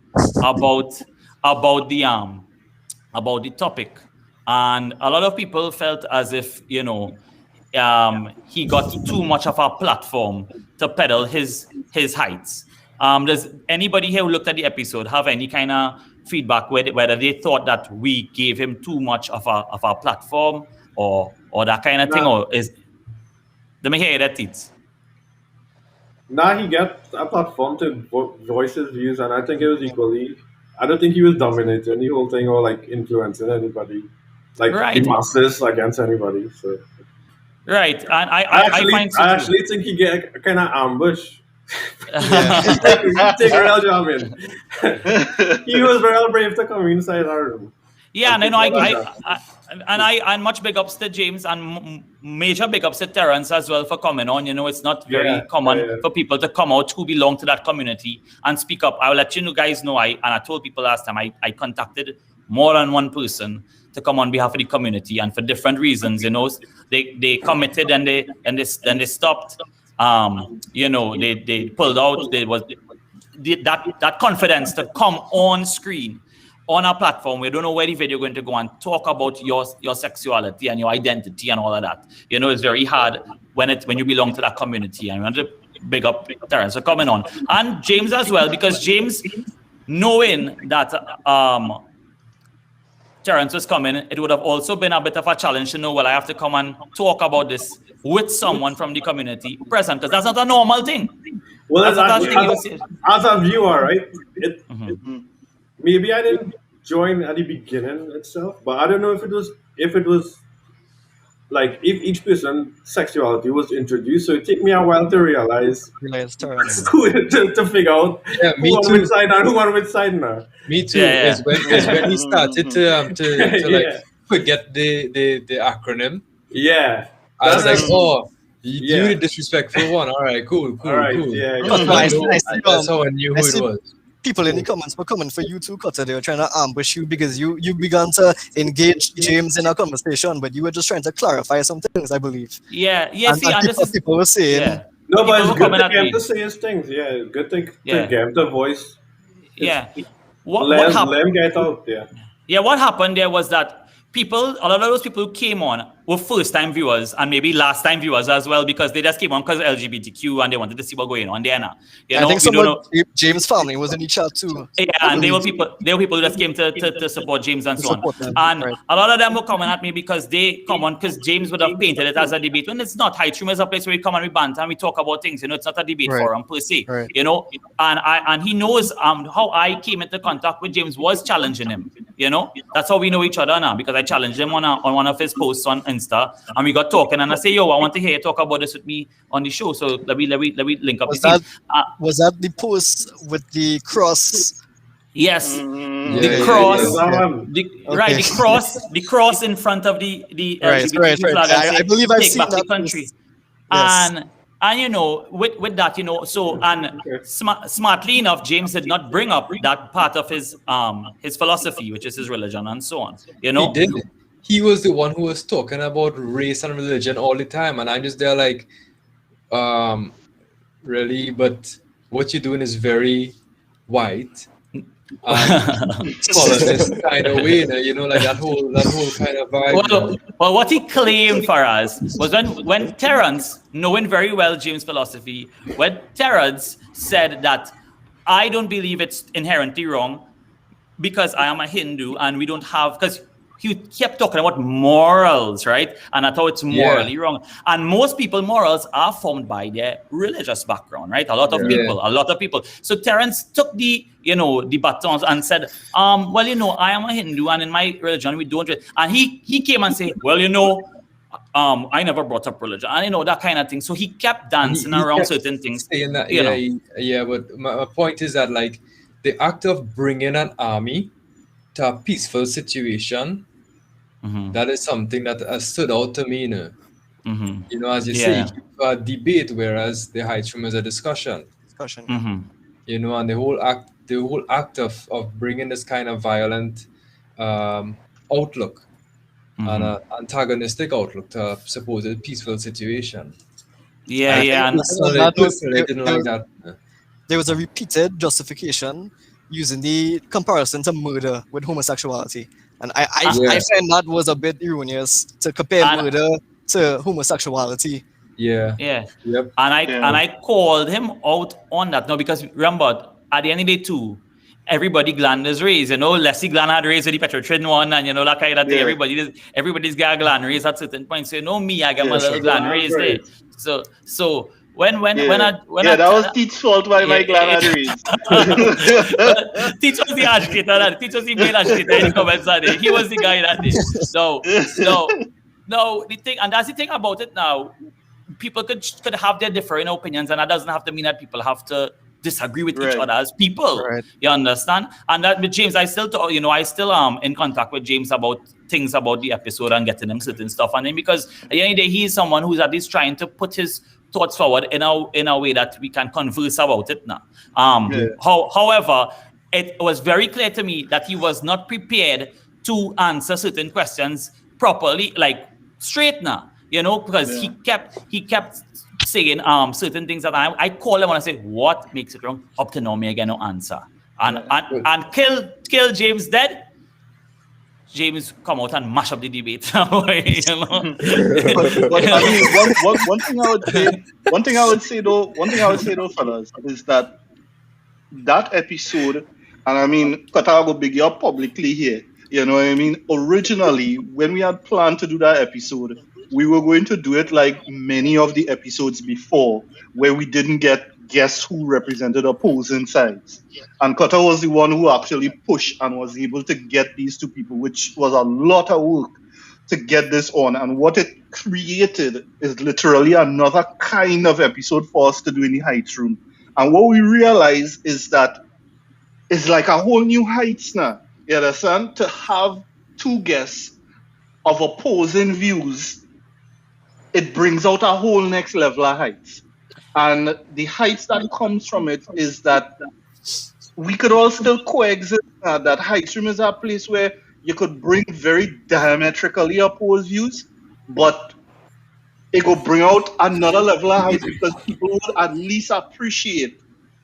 about the topic, and a lot of people felt as if he got too much of a platform to peddle his heights. Does anybody here who looked at the episode have any kind of feedback whether they thought that we gave him too much of a platform or that kind of thing, or is? Let me hear that, Teets. Now he got a platform to voice his views, and I think it was equally. I don't think he was dominating the whole thing or like influencing anybody, like Right. the masses against anybody. So Right, and I find I actually think he get a kind of ambush. Yeah. Take a real job in. He was very brave to come inside our room. Yeah, and I much big ups to James and major big ups to Terrence as well for coming on. It's not very common for people to come out who belong to that community and speak up. I'll let you guys know. I told people last time I contacted more than one person to come on behalf of the community, and for different reasons. They committed and they stopped. They pulled out. There was that confidence to come on screen on our platform. We don't know where the video going to go and talk about your sexuality and your identity and all of that. It's very hard when you belong to that community. And we want to big up Terrence for coming on, and James as well, because James, knowing that Terrence was coming, it would have also been a bit of a challenge to know, well, I have to come and talk about this with someone from the community present, because that's not a normal thing. Well, as a viewer, right? Maybe I didn't join at the beginning itself, but I don't know if it was like if each person's sexuality was introduced. So it took me a while to realize to figure out who on which side and who on which side now. Me too. Is when he started to forget the acronym. Yeah. I was like, you the disrespectful one. All right, cool. All right, cool. Yeah. That's how I knew who it was. People in the comments were coming for you too, Cutter. They were trying to ambush you because you began to engage James in a conversation, but you were just trying to clarify some things, I believe. Yeah. People were saying. Yeah. No, but it's good to get him to say his things. Yeah, good to get him to voice. What happened? Let him get out. Yeah, what happened there was that a lot of those people who came on were first-time viewers and maybe last-time viewers as well, because they just came on because of LGBTQ and they wanted to see what's going on there now. I think James' family was in the chat too. Yeah, and they were people who just came to support James and so on. And a lot of them were coming at me because they come on because James would have painted it as a debate, when it's not. Heights Room is a place where we come and we banter and we talk about things. It's not a debate forum per se. And he knows how I came into contact with James was challenging him. That's how we know each other now, because I challenged him on one of his posts on Insta, and we got talking, and I say, I want to hear you talk about this with me on the show. So let me link up. Was that the post with the cross? Yes, the cross in front of the LGBT flag. I believe I've seen that country. Yes. And with that, so smartly enough, James did not bring up that part of his philosophy, which is his religion and so on. He did. He was the one who was talking about race and religion all the time, and I'm just there like, really? But what you're doing is very white. and follow this kind of way, you know, like that whole kind of vibe. Well, what he claimed for us was when Terence, knowing very well James' philosophy, when Terence said that I don't believe it's inherently wrong because I am a Hindu and we don't have, because he kept talking about morals, right? And I thought it's morally wrong. And most people, morals are formed by their religious background, right? A lot of people. So Terence took the batons and said, well, I am a Hindu and in my religion we don't. And he came and said, well, I never brought up religion, and that kind of thing. So he kept dancing around certain things. Saying that, but my point is that, like, the act of bringing an army to a peaceful situation, that is something that has stood out to me. As you say, a debate, whereas the Heights Room is a discussion. And the whole act of bringing this kind of violent outlook. And an antagonistic outlook to a supposed peaceful situation. I didn't like that. There was a repeated justification using the comparison to murder with homosexuality. And I find that was a bit erroneous to compare murder to homosexuality. Yep. And I called him out on that. No, because remember, at the end of the day too, everybody gland is raised, Leslie gland had raised with the Petrotrin one, and that kind of thing. Everybody's got a gland raised at certain points. So me, I got my little gland raised there. So when that was Teach's fault why my gland had raised. Teach was the agitator. Teach was the main agitator in the comments that day. He was the guy that day. No, the thing, and that's the thing about it now. People could have their differing opinions, and that doesn't have to mean that people have to disagree with each other as people. You understand? And that with James, I still in contact with James about things about the episode and getting him certain stuff. And then because at the end of the day, he's someone who's at least trying to put his thoughts forward in a way that we can converse about it now. However, it was very clear to me that he was not prepared to answer certain questions properly, like straight now. Because he kept saying certain things that I call him and I say, what makes it wrong? Up to now, me again no answer. And kill James dead. James come out and mash up the debate. But I mean, one thing I would say though, fellas, is that episode, and I mean, Qatar will big you up publicly here. You know what I mean? Originally, when we had planned to do that episode, we were going to do it like many of the episodes before, where we didn't get guests who represented opposing sides. And Qatar was the one who actually pushed and was able to get these two people, which was a lot of work to get this on. And what it created is literally another kind of episode for us to do in the Heights Room. And what we realized is that it's like a whole new heights now. You understand? To have two guests of opposing views, it brings out a whole next level of heights. And the heights that comes from it is that we could all still coexist. That Heights Room is a place where you could bring very diametrically opposed views, but it could bring out another level of heights because people would at least appreciate,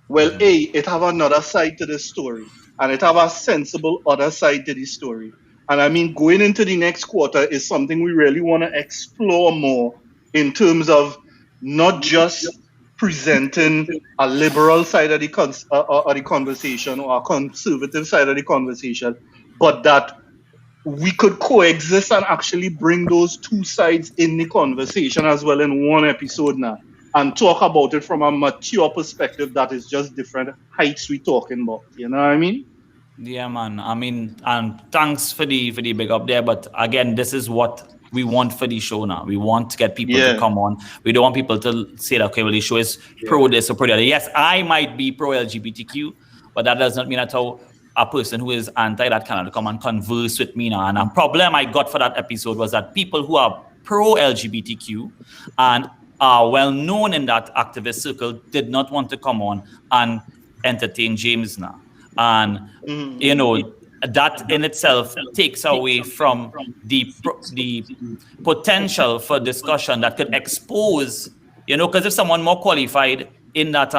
well, it have another side to the story, and it have a sensible other side to the story. And I mean, going into the next quarter is something we really want to explore more in terms of not just presenting a liberal side of the conversation or a conservative side of the conversation, but that we could coexist and actually bring those two sides in the conversation as well in one episode now and talk about it from a mature perspective that is just different heights we talking about. You know what I mean? Yeah, man. I mean, and thanks for the big up there. But again, this is what we want for the show now. We want to get people to come on. We don't want people to say that, okay, well, the show is pro this or pro that. Yes, I might be pro LGBTQ, but that does not mean at all a person who is anti that cannot come and converse with me now. And a problem I got for that episode was that people who are pro LGBTQ and are well known in that activist circle did not want to come on and entertain James now. And, you know, that in itself takes away from the potential for discussion that could expose, you know, because if someone more qualified in that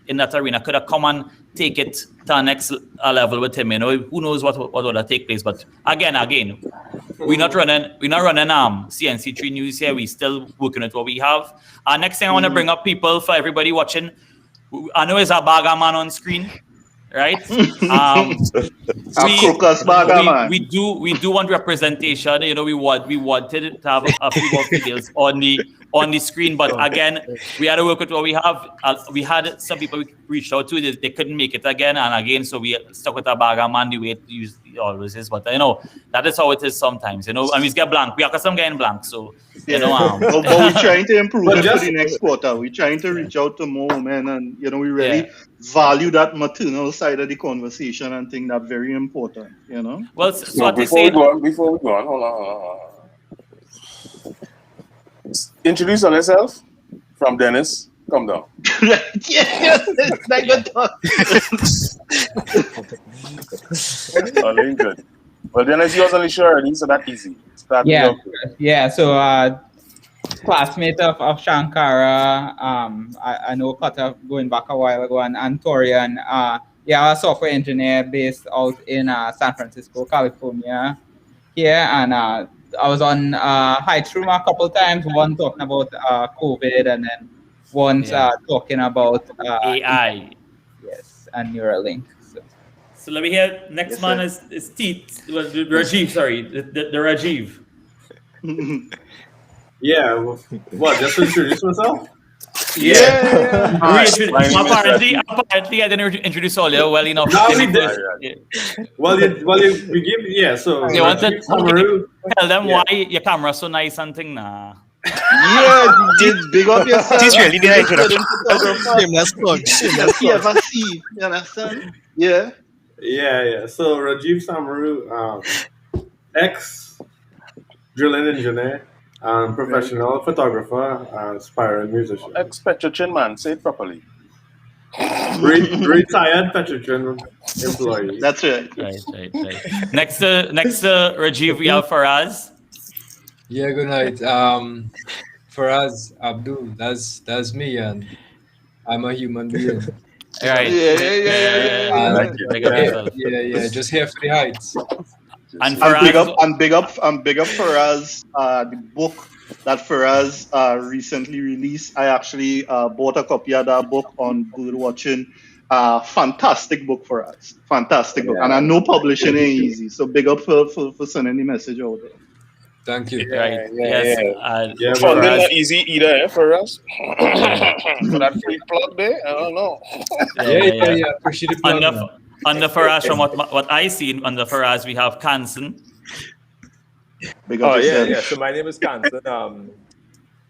in that arena could have come and take it to the next level with him. You know, who knows what would take place. But again, we're not running CNC3 News here. We still working with what we have. Next thing I want to bring up, people, for everybody watching, I know it's a bagger man on screen, right? We do want representation. You know, we wanted to have a few more females on the screen, but again, we had to work with what we have. We had some people we reached out to, they couldn't make it again, so we stuck with a bagger man the way it always is. But you know, that is how it is sometimes. You know, and we get blank. We are custom getting blank, so you know. But we're trying to improve it for the next quarter. We're trying to reach out to more women, and you know, we really value that maternal side of the conversation and think that's very important. You know. Well, so before we go on, hold on. Introduce yourself from Dennis. Come down. It's not good talk. Good. Well, Dennis, you was only sure, so that's easy. So classmate of Shankarah. I know Kata going back a while ago, and Taurean. A software engineer based out in San Francisco, California. And I was on Heights Room a couple times. One talking about COVID, and then one talking about AI. Yes, and Neuralink. So let me hear. Next man is Rajiv. Sorry, the Rajiv. Just to introduce myself. Apparently, I didn't introduce all you well enough. No, we did. We give. So you want to tell them why your camera's so nice and thing now. Big up yourself. He's really the introduction. You understand? Yeah. So Rajiv Samaru, ex drilling engineer. Professional photographer and aspiring musician. Ex-Petrochin man, say it properly. Retired Petrochin employee. That's right. Right. Next to Rajiv, we have Faraz. Yeah, good night. Faraz Abdul, that's me, and I'm a human being. Right. Yeah. Just here for the heights. And big up Faraz, the book that Faraz recently released. I actually bought a copy of that book on bird watching. Fantastic book for us. Fantastic book. And I know publishing ain't easy. So big up for sending the message out there. Thank you. Funding not easy either for us. For that free plug there, I don't know. Appreciate the plug. Under Faraz, from what I see, under Faraz, we have Kansan. So my name is Kansan.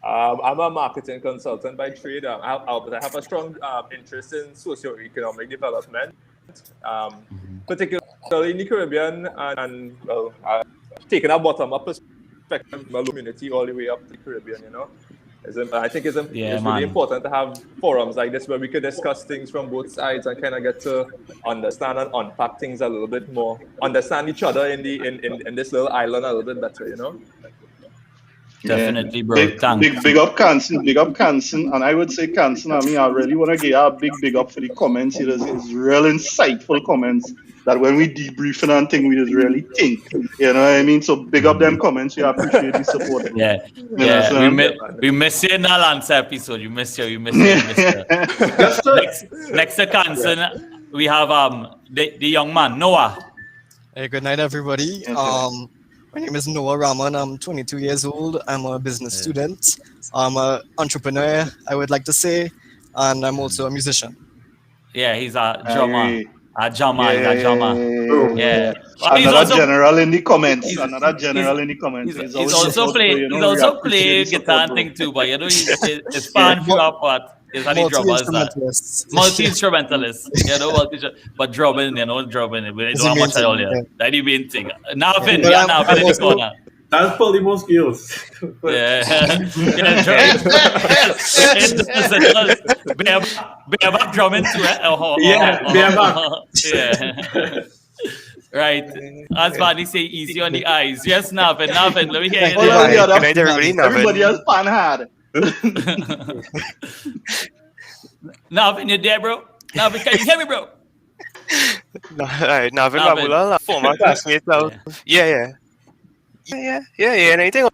I'm a marketing consultant by trade. I have a strong interest in socio-economic development, particularly in the Caribbean, and taking a bottom-up perspective from the community all the way up to the Caribbean, you know. I think it's really important to have forums like this where we could discuss things from both sides and kind of get to understand and unpack things a little bit more, understand each other in this little island a little bit better, you know. Definitely, bro. Big up Kansan, and I would say Kansan. I mean, I really want to give a big up for the comments. It's real insightful comments that when we debriefing and thing, we just really think. You know what I mean? So big up them comments. We appreciate the support. We miss you in the last episode. You miss you. Next to Kansan, we have the young man Noah. Hey, good night, everybody. My name is Noah Rahman. I'm 22 years old. I'm a business student. I'm an entrepreneur, I would like to say, and I'm also a musician. Yeah, he's a drummer. He's a drummer. Another general in the comments. He's also play guitar and thing too, but you know, it's fun for our part. Is how the drummers multi-instrumentalist, you know, but drumming, we don't have much at all here. That's the main thing. Nothing in the corner. That's probably more skills. Bareback drumming too, Right. As Buddy say, easy on the eyes. Yes, nothing. Let me hear you. Everybody else pan hard. Navin, you there, bro? Navin, can you hear me, bro? Navin Navin. Babulal, former classmate. Yeah. Anything?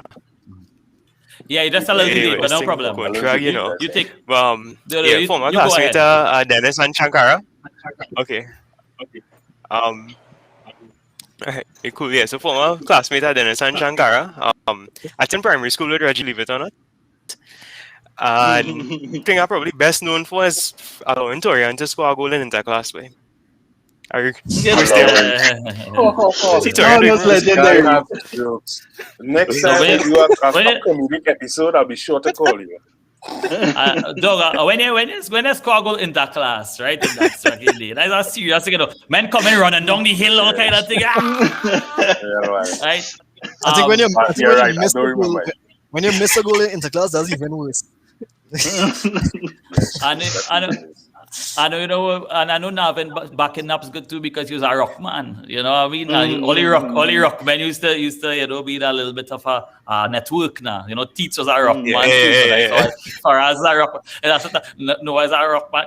Yeah, just a little delayed, but no problem. Contract, you know. You take. Yeah, former you go classmate ahead. Dennis and Shankarah. Okay. Right, cool. Yeah, so former classmate Dennis and Shankarah. At primary school with Reggie, believe it or not. And thing I'm probably best known for is allowing Taurean to score a goal in interclass way. Are you? See, Taurean That's legendary. Have jokes. Next time you do a comedic episode, I'll be sure to call you. Dog, when you score a goal in that class, right? In that second day, that's a serious thing. Men coming running down the hill, all kind of thing. Right? I think when you miss a goal in interclass, that's even worse. I know Navin backing up is good too because he was a rock man. You know what I mean? Only rock men used to be a little bit of a network now. You know, Teach was a rock man too. So as a rock, and that's what as a rock man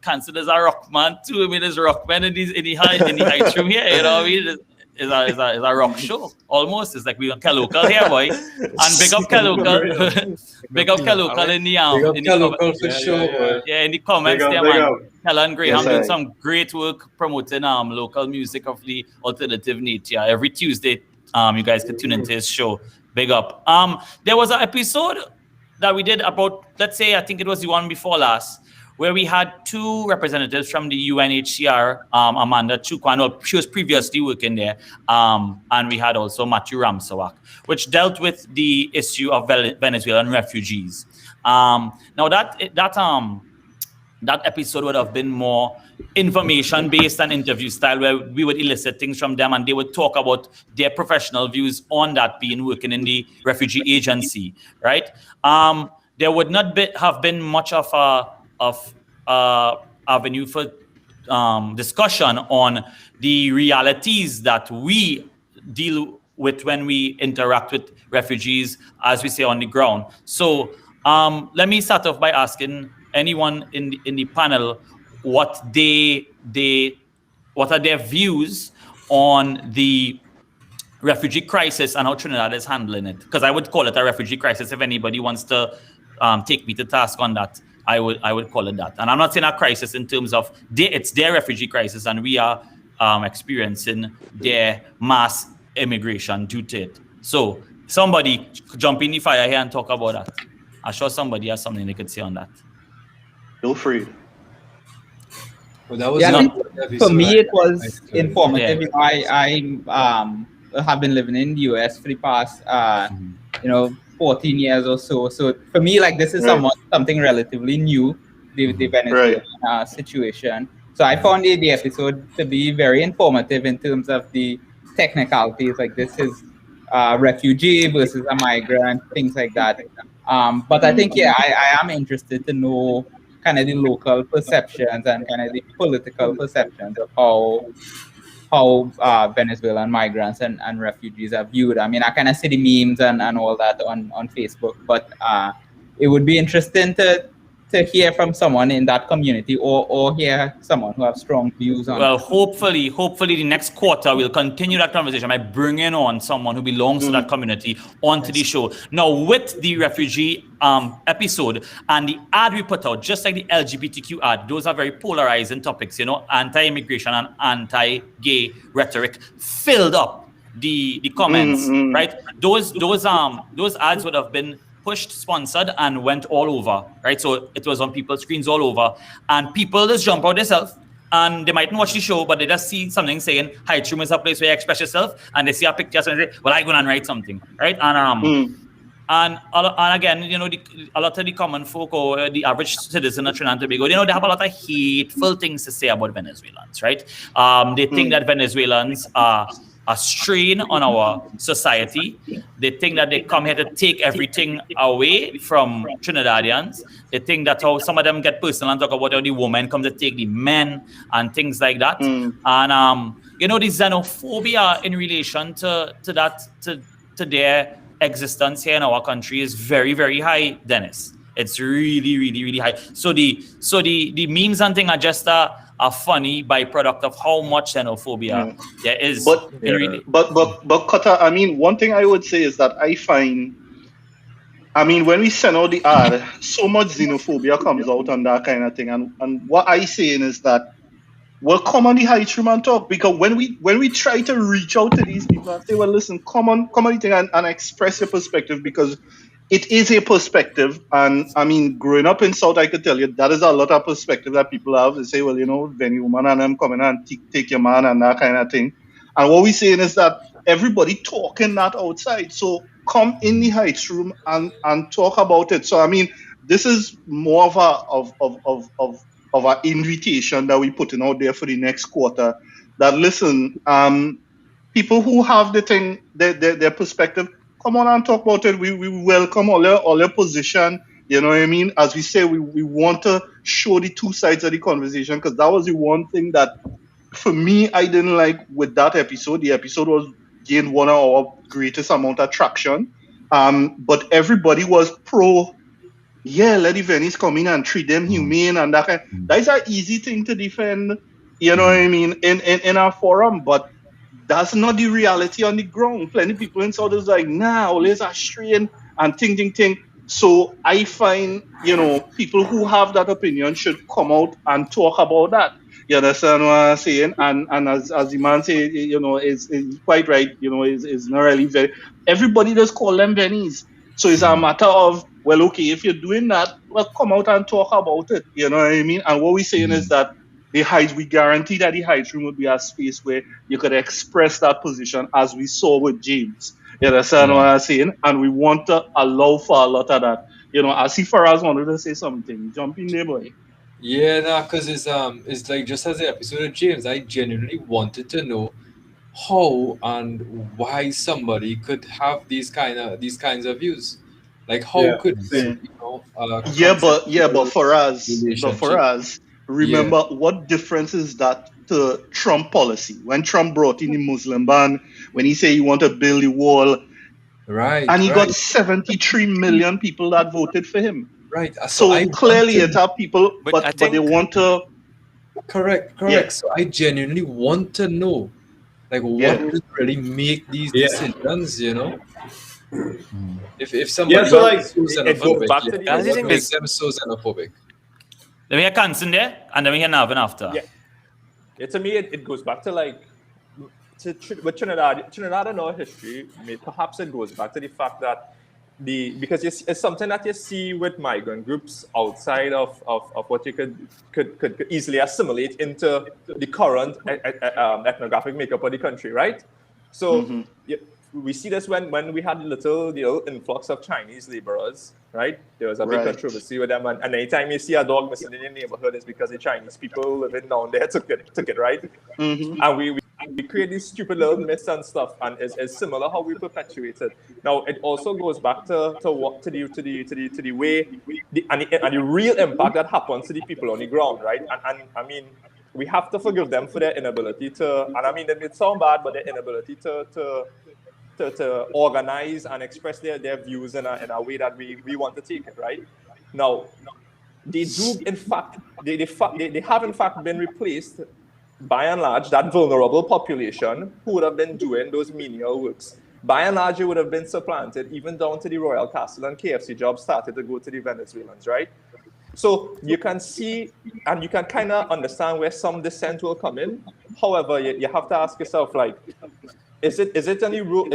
considers a rock man too. I mean, there's rock men in the heights room here. You know what I mean? Is a rock show almost. It's like we got local here, boy. And big up local. Big up local in the for sure. Yeah, in the comments there, man. Helen Graham doing some great work promoting local music of the alternative nature. Every Tuesday, you guys can tune into his show. Big up. There was an episode that we did about, let's say, I think it was the one before last, where we had two representatives from the UNHCR, Amanda Chukwano, she was previously working there, and we had also Matthew Ramsawak, which dealt with the issue of Venezuelan refugees. Now that episode would have been more information-based and interview style, where we would elicit things from them and they would talk about their professional views on that, being working in the refugee agency, right? There would not have been much of avenue for discussion on the realities that we deal with when we interact with refugees, as we say, on the ground. So let me start off by asking anyone in the panel what are their views on the refugee crisis and how Trinidad is handling it, because I would call it a refugee crisis. If anybody wants to take me to task on that, I would call it that. And I'm not saying a crisis in terms of it's their refugee crisis, and we are experiencing their mass immigration due to it. So somebody jump in the fire here and talk about that. I'm sure somebody has something they could say on that. Feel free. Well, that was for me, it was informative. Yeah. I have been living in the US for the past 14 years or so. So for me, like, this is something relatively new, the Venezuelan situation. So I found the episode to be very informative in terms of the technicalities. Like, this is a refugee versus a migrant, things like that. But I think, I am interested to know kind of the local perceptions and kind of the political perceptions of how Venezuelan migrants and refugees are viewed. I mean, I kind of see the memes and all that on Facebook, but it would be interesting to hear from someone in that community or hear someone who has strong views on it. Hopefully the next quarter we'll continue that conversation by bringing on someone who belongs to that community onto the show. Now, with the refugee episode and the ad we put out, just like the LGBTQ ad, those are very polarizing topics, anti-immigration and anti-gay rhetoric filled up the comments, right? Those ads would have been pushed, sponsored, and went all over, right? So it was on people's screens all over, and people just jump out themselves, and they mightn't watch the show, but they just see something saying, "Heights Room is a place where you express yourself," and they see a picture and say, "Well, I'm going to write something," right? And again, a lot of the common folk or the average citizen of Trinidad and Tobago, they have a lot of hateful things to say about Venezuelans, right? They think that Venezuelans are a strain on our society. They think that they come here to take everything away from Trinidadians. They think that how some of them get personal and talk about how the women come to take the men and things like that. And the xenophobia in relation to their existence here in our country is very, very high, Dennis. It's really, really, really high. So the memes and thing are just a funny byproduct of how much xenophobia there is. But It really, but Kota, I mean, one thing I would say is that I find, I mean, when we send out the ad, so much xenophobia comes out and that kind of thing. And what I saying is that, well, come on the high stream and talk, because when we try to reach out to these people and say, well, listen, come on the thing and express your perspective, because it is a perspective. And I mean, growing up in South, I could tell you that is a lot of perspective that people have. They say, well, you know, Benny woman and them coming and take your man and that kind of thing. And what we're saying is that everybody talking that outside. So come in the Heights room and talk about it. So I mean, this is more of an invitation that we putting out there for the next quarter. That listen, people who have the thing, their perspective, come on and talk about it. We welcome all your position. You know what I mean? As we say, we want to show the two sides of the conversation, because that was the one thing that, for me, I didn't like with that episode. The episode was gained one of our greatest amount of traction. But everybody was pro, yeah, let the Venice come in and treat them humane and that kind. That's an easy thing to defend, you know what I mean, in our forum, but that's not the reality on the ground. Plenty of people in South is like, nah, always a strain and ting. So I find, you know, people who have that opinion should come out and talk about that. You understand what I'm saying? And as the man say, you know, is quite right. You know, is not really very. Everybody does call them Bennies. So it's a matter of, well, okay, if you're doing that, well, come out and talk about it. You know what I mean? And what we're saying is that we guarantee that the Heights room will be a space where you could express that position, as we saw with James. You understand what I'm saying? And we want to allow for a lot of that. You know, I see Faraz wanted to say something. Jump in there, boy. Yeah, nah, because it's like just as the episode of James, I genuinely wanted to know how and why somebody could have these kinds of views. Like how could Yeah. you know But for us, relationship. remember what difference is that to Trump policy? When Trump brought in the Muslim ban, when he said he wanted to build the wall, Right, and he right, got 73 million people that voted for him. right. So I clearly wanted, it have people, But but I they think- want to. correct. Yeah. So I genuinely want to know, like, what Yeah. would really make these Yeah. decisions, you know? If somebody so, like, is so it goes xenophobic, back to the- what I think makes this- them so xenophobic? let me hear Kansen there, and then we hear Navin after. Yeah, to me, it goes back to like with Trinidad and our history. Perhaps it goes back to the fact that because it's something that you see with migrant groups outside of what you could easily assimilate into the current ethnographic makeup of the country, right? So we see this when we had the little influx of Chinese laborers, right? There was a big Right. controversy with them, and anytime you see a dog missing in your neighborhood, it's because the Chinese people living down there took it, right? And we create these stupid little myths and stuff, and it's similar how we perpetuate it. Now it also goes back to the way and the real impact that happens to the people on the ground, right? And I mean, we have to forgive them for their inability to, and I mean, it sounds bad, but their inability to organize and express their views in a way that we want to take it, right? Now, they do, in fact, they have in fact been replaced, by and large, that vulnerable population who would have been doing those menial works. By and large, it would have been supplanted, even down to the Royal Castle and KFC jobs started to go to the Venezuelans, right? So you can see, and you can kind of understand where some dissent will come in. However, you have to ask yourself, like, is it any rule?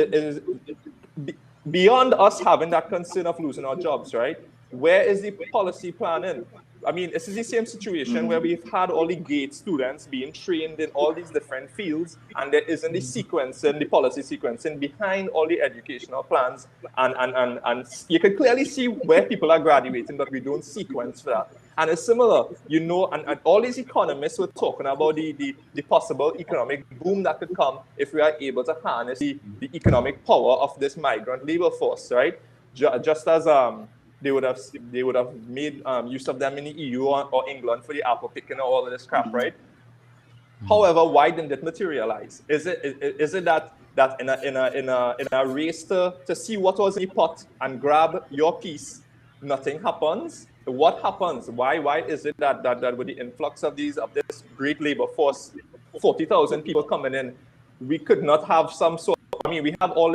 Beyond us having that concern of losing our jobs, right? Where is the policy planning? I mean, this is the same situation where we've had all the GATE students being trained in all these different fields, and there isn't the policy sequencing behind all the educational plans, and you can clearly see where people are graduating, but we don't sequence for that. And it's similar, you know, and all these economists were talking about the possible economic boom that could come if we are able to harness the economic power of this migrant labor force, right? Just as they would have made use of them in the EU or England for the apple picking or all of this crap, right? However, why didn't it materialize? Is it that in a race to see what was in the pot and grab your piece, nothing happens. What happens? Why is it that with the influx of this great labor force, 40,000 people coming in, we could not have some sort I mean, we have all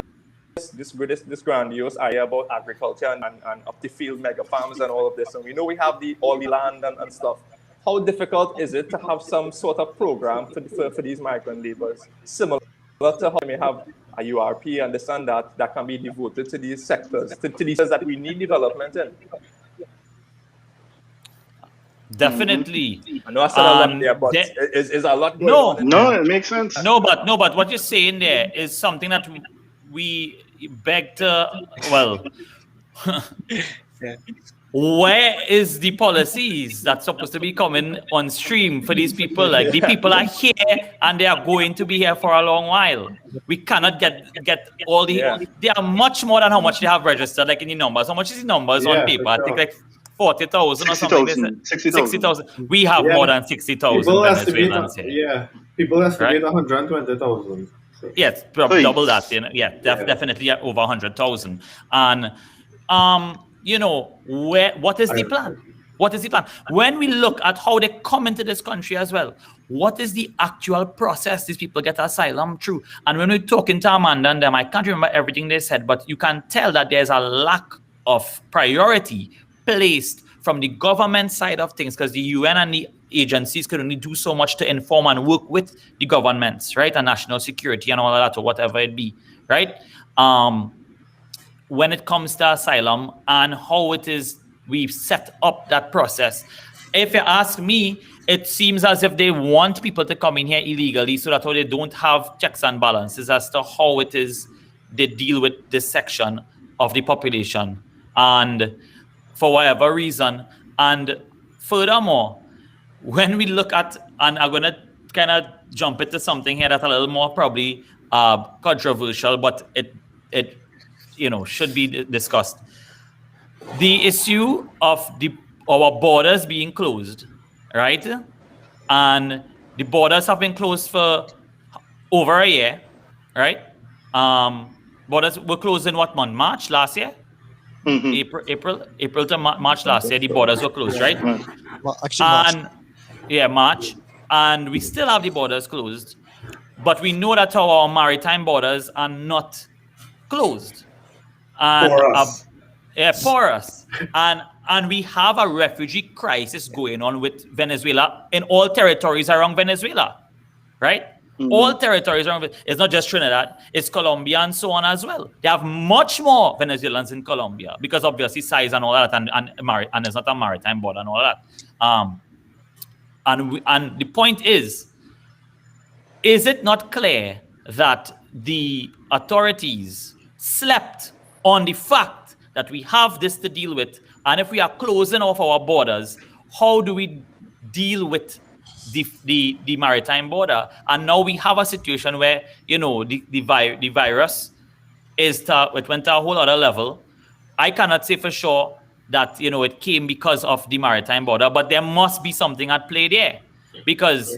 this grandiose idea about agriculture and up the field mega farms and all of this, and we know we have all the land and stuff. How difficult is it to have some sort of program for these migrant laborers, similar to how we may have a URP and this and that can be devoted to these sectors, to these sectors that we need development in? Definitely. I know I said a lot there, but is a lot going on? No, it makes sense. No, but what you're saying there is something that we beg to, well, where is the policies that's supposed to be coming on stream for these people? Like, the people are here and they are going to be here for a long while. We cannot get all the, they are much more than how much they have registered, like in the numbers. How much is the numbers on paper? I think like 40,000 or something. 60,000. We have more than 60,000 Venezuelans here. Yeah, people estimate 120,000. So. Yes, double that. Definitely over 100,000. And you know, what is the plan? What is the plan? When we look at how they come into this country as well, what is the actual process these people get asylum through? And when we're talking to Amanda and them, I can't remember everything they said, but you can tell that there's a lack of priority placed from the government side of things, because the UN and the agencies could only do so much to inform and work with the governments, right? And national security and all of that, or whatever it be, right? When it comes to asylum and how it is we've set up that process. If you ask me, it seems as if they want people to come in here illegally so that they don't have checks and balances as to how it is they deal with this section of the population. And for whatever reason. And furthermore, when we look at, and I'm going to kind of jump into something here that's a little more probably controversial, but it should be discussed. The issue of our borders being closed, right? And the borders have been closed for over a year, right? Borders were closed in what month? March last year? Mm-hmm. April to March last year, the borders were closed, right? Actually, March. And we still have the borders closed, but we know that our maritime borders are not closed. And porous. And we have a refugee crisis going on with Venezuela in all territories around Venezuela, right? Mm-hmm. All territories around it. It's not just Trinidad, it's Colombia and so on as well. They have much more Venezuelans in Colombia because obviously size and all that, and there's not a maritime border and all that. And the point is it not clear that the authorities slept on the fact that we have this to deal with, and if we are closing off our borders, how do we deal with the maritime border? And now we have a situation where the virus it went to a whole other level. I cannot say for sure that it came because of the maritime border, but there must be something at play there, because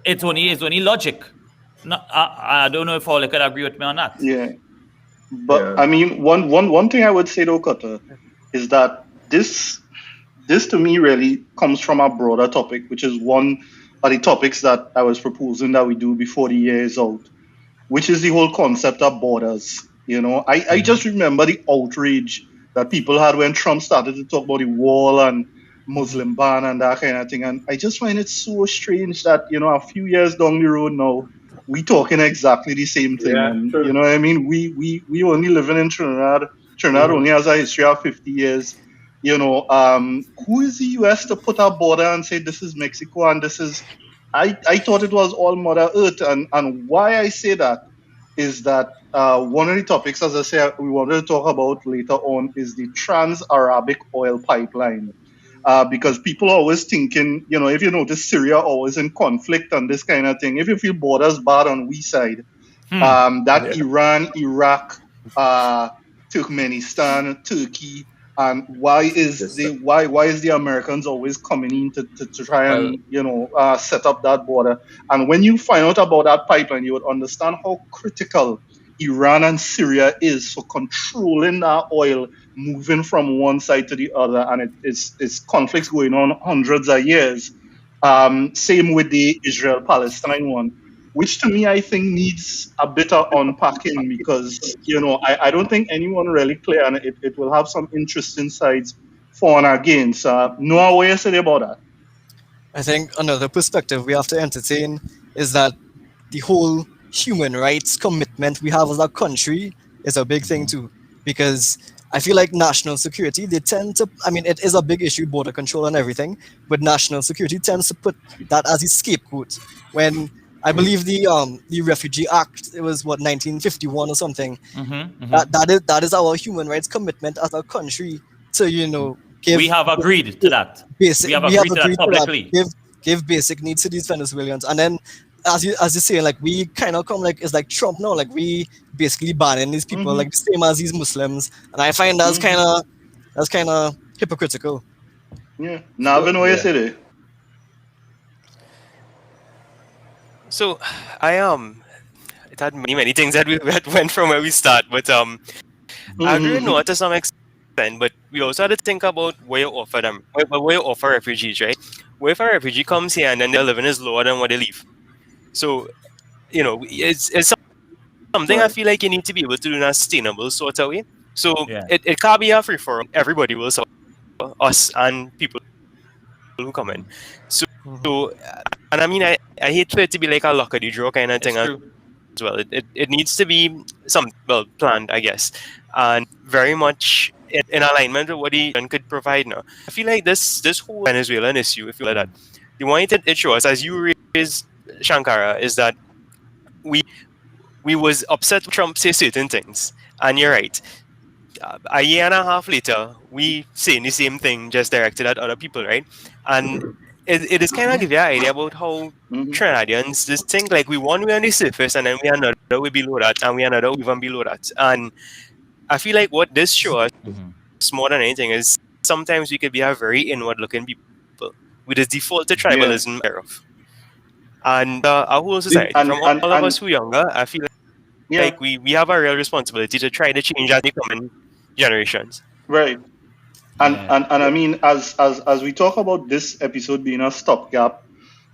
it's only logic. No, I don't know if all could agree with me on that. Yeah. But I mean, one thing I would say though, Cutter, is that this to me really comes from a broader topic, which is one of the topics that I was proposing that we do before the year is out, which is the whole concept of borders. I just remember the outrage that people had when Trump started to talk about the wall and Muslim ban and that kind of thing. And I just find it so strange that, a few years down the road now, we talking exactly the same thing. Yeah, and, true. I mean, we only living in Trinidad. Trinidad only has a history of 50 years. Who is the US to put a border and say this is Mexico and this is... I thought it was all Mother Earth. And why I say that is that one of the topics, as I say, we wanted to talk about later on is the Trans-Arabic Oil Pipeline. Because people are always thinking, if you notice, Syria always in conflict and this kind of thing. If you feel borders bad on we side, Iran, Iraq, Turkmenistan, Turkey, and why is the Americans always coming in to try and set up that border? And when you find out about that pipeline, you would understand how critical Iran and Syria is for controlling that oil moving from one side to the other, and it's conflicts going on hundreds of years. Same with the Israel-Palestine one, which to me I think needs a bit of unpacking because I don't think anyone really clear, and it will have some interesting sides for and against. Noah, what you say about that? I think another perspective we have to entertain is that the whole human rights commitment we have as a country is a big thing too. Because I feel like national security, they tend to, I mean, it is a big issue, border control and everything, but national security tends to put that as a scapegoat. When I believe the Refugee Act, it was what, 1951 or something. That is our human rights commitment as a country to give. We have agreed to that. Basic, We have agreed to that publicly. Give basic needs to these Venezuelans, and then as you say, like we kind of come like it's like Trump now, like we basically banning these people like the same as these Muslims, and I find that's kind of hypocritical. Yeah, Navin, what you say there? So I it had many things that went from where we start, but I agree with Noah to some extent. But we also had to think about where you offer them, where you offer refugees, right? Where if a refugee comes here and then their living is lower than what they leave, so it's something I feel like you need to be able to do in a sustainable sort of way. So it can't be a free for all. Everybody will suffer, us and people who come in. So and I mean I hate for it to be like a luck of the draw kind of thing as well. It needs to be planned, I guess, and very much in alignment with what the UN could provide now. I feel like this whole Venezuelan issue, if you like that, the one it shows us, as you raised, Shankarah, is that we was upset when Trump say certain things, and you're right. A year and a half later, we saying the same thing just directed at other people, right? And it is kind of give you an idea about how Trinidadians just think like we on the surface, and then we another way below that, and we another even below that. And I feel like what this shows us more than anything is sometimes we could be a very inward-looking people with this default to tribalism thereof. And our whole society, from all of us who are younger, I feel like we have a real responsibility to try to change that in the coming generations. Right. And I mean, as we talk about this episode being a stopgap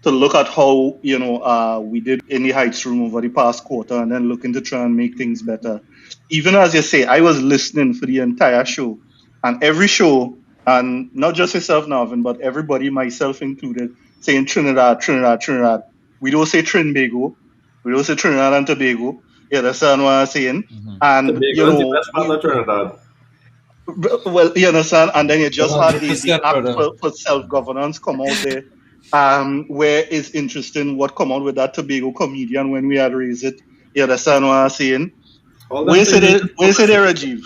to look at how we did in the Heights Room over the past quarter, and then looking to try and make things better. Even as you say, I was listening for the entire show, and every show, and not just yourself, Navin, but everybody, myself included, saying Trinidad. We don't say Trinbago. We don't say Trinidad and Tobago. You understand what I'm saying? And Tobago is the best part of Trinidad. Well, you understand, and then you just had the act for self-governance come out there, where it's interesting what come out with that Tobago comedian when we had raised it. You understand what I'm saying? Where's it there, Rajiv?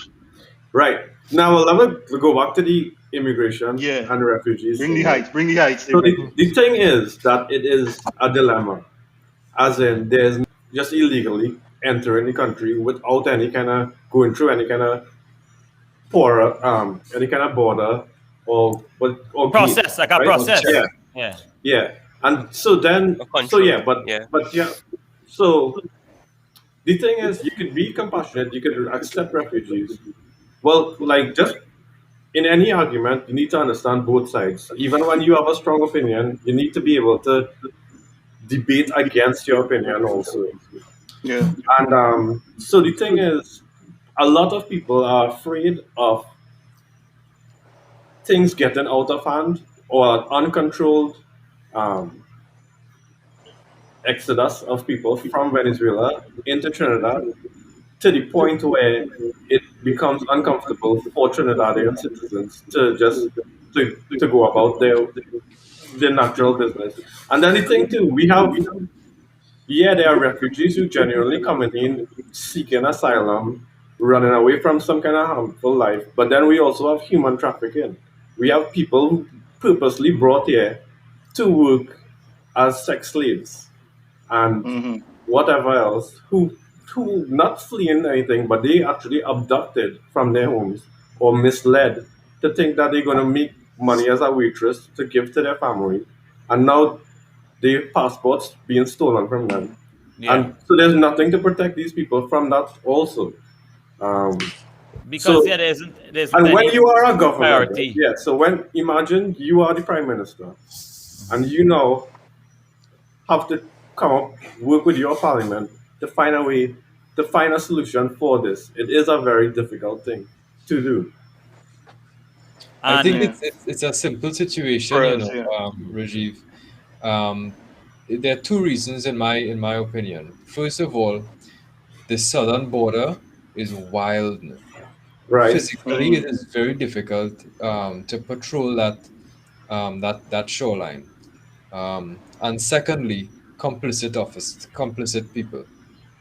Right. Now, let me go back to the immigration and the refugees. Bring the heights. So the thing is that it is a dilemma, as in there's just illegally entering the country without any kind of going through any kind of any kind of border or process, like a process. Yeah. And so then, so the thing is, you could be compassionate, you could accept refugees. Well, like just in any argument, you need to understand both sides. Even when you have a strong opinion, you need to be able to debate against your opinion also. Yeah. And so the thing is, a lot of people are afraid of things getting out of hand or uncontrolled exodus of people from Venezuela into Trinidad to the point where it becomes uncomfortable for Trinidadian citizens to just to go about their natural business. And then the thing too, we have there are refugees who genuinely coming in seeking asylum, running away from some kind of harmful life. But then we also have human trafficking. We have people who purposely brought here to work as sex slaves and whatever else, who not fleeing anything, but they actually abducted from their homes or misled to think that they're going to make money as a waitress to give to their family. And now their passports being stolen from them. And so there's nothing to protect these people from that also. Because So, there isn't and when any you are a government, right? priority. Yeah. So imagine you are the prime minister, and you now have to come up, work with your parliament to find a way, to find a solution for this. It is a very difficult thing to do. I think And it's a simple situation, For us, yeah. Rajiv. There are two reasons in my opinion. First of all, the southern border is wild. Right. Physically, it is very difficult to patrol that shoreline. And secondly, complicit people,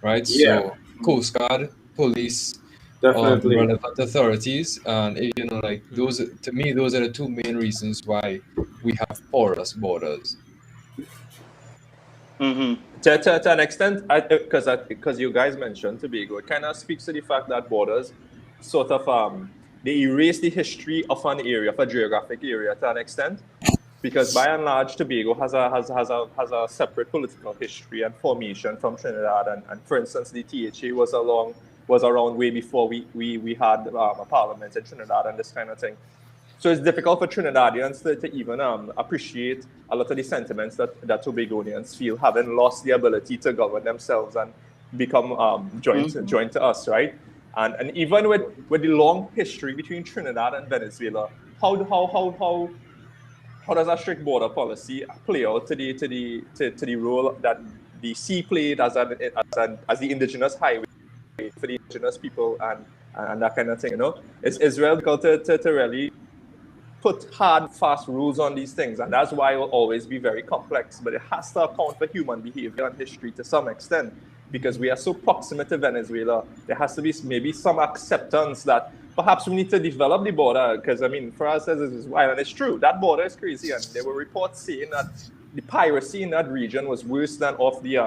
right? Yeah. So Coast Guard, police, Definitely. relevant authorities, and like those. To me, those are the two main reasons why we have porous borders. To an extent, because you guys mentioned Tobago, it kind of speaks to the fact that borders sort of they erase the history of an area, of a geographic area, to an extent, because by and large, Tobago has a separate political history and formation from Trinidad, and for instance, the THA was around way before we had a parliament in Trinidad and this kind of thing. So it's difficult for Trinidadians to even appreciate a lot of the sentiments that Tobagonians feel, having lost the ability to govern themselves and become joined to us, right? And even with the long history between Trinidad and Venezuela, how does a strict border policy play out to the role that the sea played as the indigenous highway for the indigenous people and that kind of thing? It's very difficult to really put hard, fast rules on these things, and that's why it will always be very complex. But it has to account for human behavior and history to some extent, because we are so proximate to Venezuela. There has to be maybe some acceptance that perhaps we need to develop the border, because I mean, for us, this is wild, and it's true. That border is crazy, and there were reports saying that the piracy in that region was worse than off the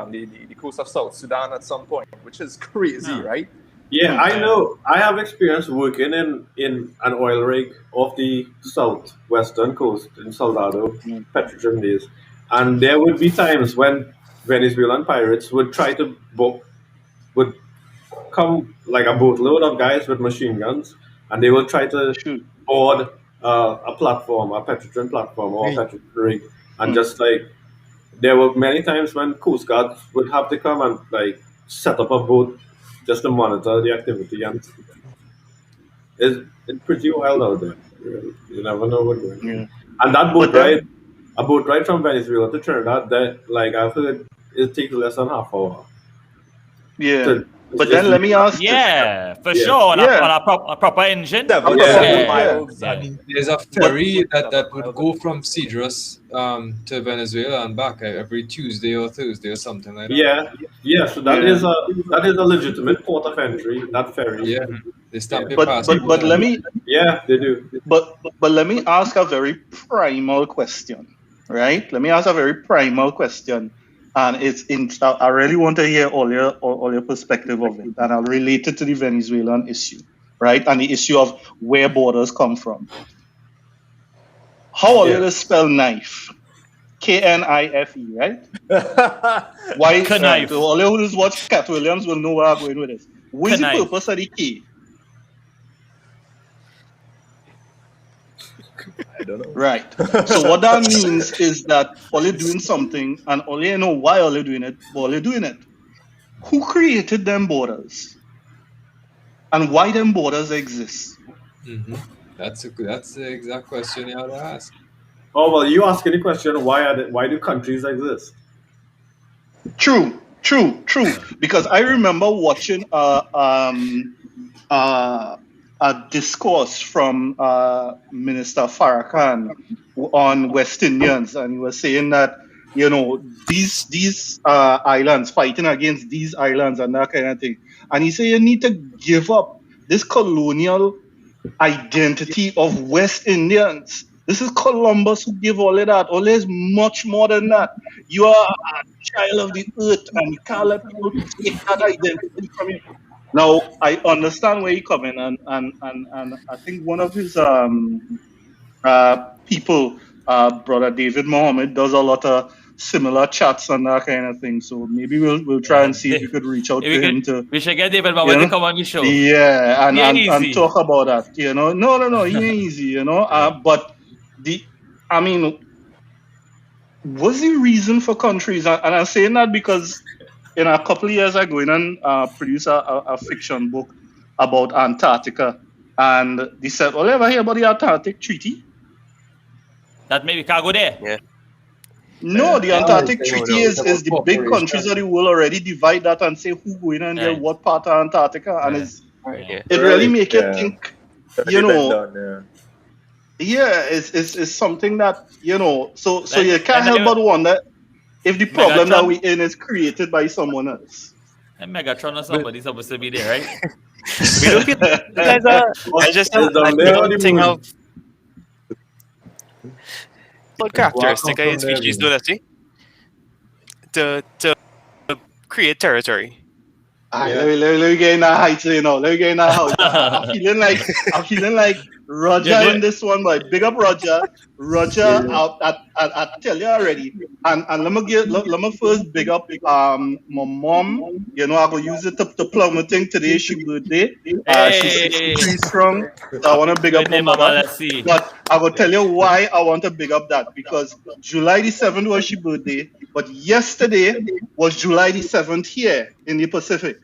coast of South Sudan at some point, which is crazy, right? Yeah, I know. I have experience working in an oil rig off the southwestern coast in Soldado, Petroleum days. And there would be times when Venezuelan pirates would try to would come like a boatload of guys with machine guns, and they would try to board a platform, a petroleum platform or a petroleum rig. And just like, there were many times when Coast Guard would have to come and like set up a boat just to monitor the activity, and it's pretty wild out there. You never know what's going on. And that a boat ride from Venezuela to Trinidad, that like I've heard, it takes less than half hour. Yeah. But then let me ask. Yeah, for sure. On a proper engine. There's a ferry that would go from Cedros to Venezuela and back every Tuesday or Thursday or something like that. Yeah. So that is a legitimate port of entry. That ferry. Yeah, they stamp your But passport. let me. Yeah, they do. But let me ask a very primal question, right? Let me ask a very primal question. And I really want to hear all your perspective of it, and I'll relate it to the Venezuelan issue, right? And the issue of where borders come from. How are you spell knife? KNIFE, right? Why? Knife. So all who watch Cat Williams will know where I'm going with this. What is the purpose of the K? I don't know. Right. So what that means is that all you're doing something, and all you know why all you're doing it, but all you're doing it. Who created them borders? And why them borders exist? Mm-hmm. That's the exact question you have to ask. Oh well, you asking the question, why do countries exist? True. Because I remember watching a discourse from Minister Farrakhan on West Indians, and he was saying that these islands, fighting against these islands and that kind of thing, and he said you need to give up this colonial identity of West Indians. This is Columbus who gave all of that. All is much more than that. You are a child of the earth, and you can't let people take that identity from you. Now, I understand where you're coming, and I think one of his people, Brother David Mohammed, does a lot of similar chats and that kind of thing. So maybe we'll try and see if we could reach out to him to. We should get David Baba to come on the show. Yeah, and easy. talk about that. No, he ain't easy. But what's the reason for countries? And I'm saying that because in a couple of years I go in and produce a fiction book about Antarctica, and they said, "Well, ever hear about the Antarctic Treaty?" That maybe can't go there. Yeah. No, the Antarctic Treaty is the big countries of the world already divide that and say who go in and get what part of Antarctica, and it really make you think. It's something that So you can't help but wonder if the problem that we in is created by someone else. And Megatron or somebody's supposed to be there, right? We don't feel guys are just a thing of what characteristic of species do that, see? To create territory. Let me get in that height, Let me get in that house. I'm feeling like Roger in this one, but big up Roger. I tell you already. And let me first big up my mom. I go use it to plug my thing today. She birthday. She's 63 strong. So I want to big up my mother. But I will tell you why I want to big up that, because July the 7th was she birthday, but yesterday was July the 7th here in the Pacific.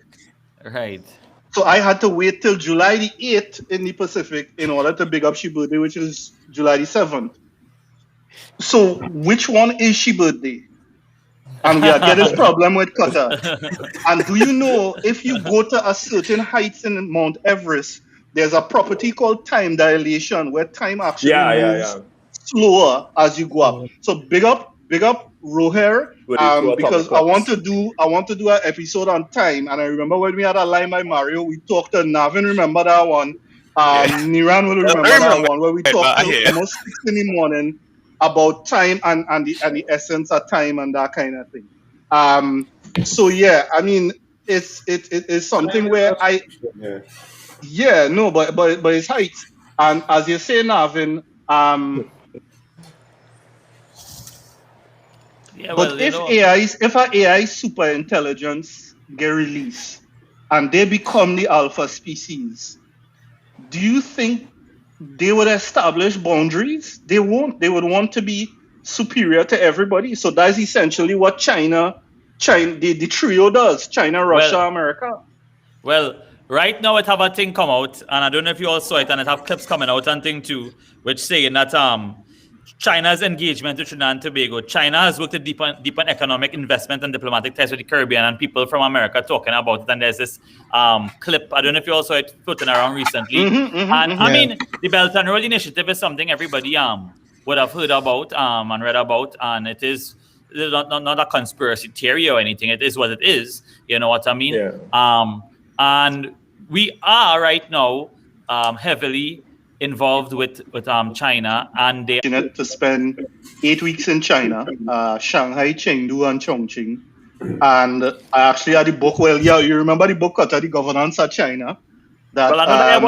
Right. So I had to wait till July the 8th in the Pacific in order to big up she birthday, which is July the 7th. So which one is she birthday? And we are getting this problem with Qatar. And do you know, if you go to a certain heights in Mount Everest, there's a property called time dilation, where time actually moves slower as you go up. So big up Roher, because I want to do an episode on time. And I remember when we had a line by Mario, we talked to Navin. Remember that one? Niran will remember that one, where we talked till almost 6 in the morning about time and the essence of time and that kind of thing. So yeah, I mean, it's something where but it's heights. And as you say, Navin, if an AI super intelligence get released and they become the alpha species, do you think they would establish boundaries? They won't. They would want to be superior to everybody. So that's essentially what China, the trio does. China, Russia, America. Well, right now it have a thing come out, and I don't know if you all saw it, and it have clips coming out and thing too, which saying that China's engagement with Trinidad and Tobago. China has worked at deep economic investment and diplomatic ties with the Caribbean, and people from America talking about it. And there's this clip, I don't know if you all saw it floating around recently. I mean, the Belt and Road Initiative is something everybody would have heard about and read about, and it is not a conspiracy theory or anything. It is what it is. You know what I mean? Yeah. And we are right now heavily involved with China, and they to spend 8 weeks in China, Shanghai, Chengdu, and Chongqing. And I actually had the book. Well, yeah, you remember the book, The Governance of China? That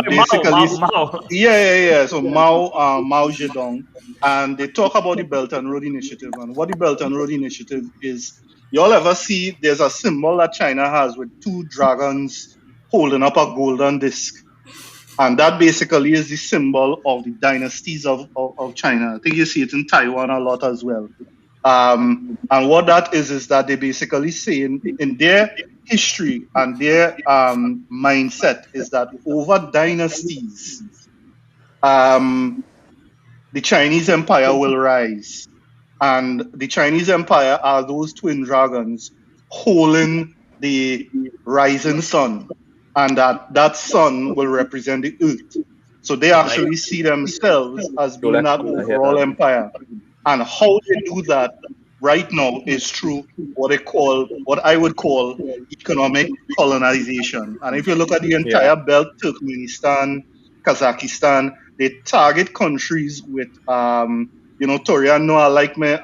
basically, Mao. Yeah. So Mao Zedong, and they talk about the Belt and Road Initiative. And what the Belt and Road Initiative is, you all ever see? There's a symbol that China has with 2 dragons holding up a golden disc. And that basically is the symbol of the dynasties of China. I think you see it in Taiwan a lot as well. And what that is that they basically say in their history and their mindset is that over dynasties, the Chinese Empire will rise. And the Chinese Empire are those twin dragons holding the rising sun. And that sun will represent the earth. So they actually see themselves as being that overall empire. And how they do that right now is through what I would call economic colonization. And if you look at the entire belt, Turkmenistan, Kazakhstan, they target countries with Taurean, I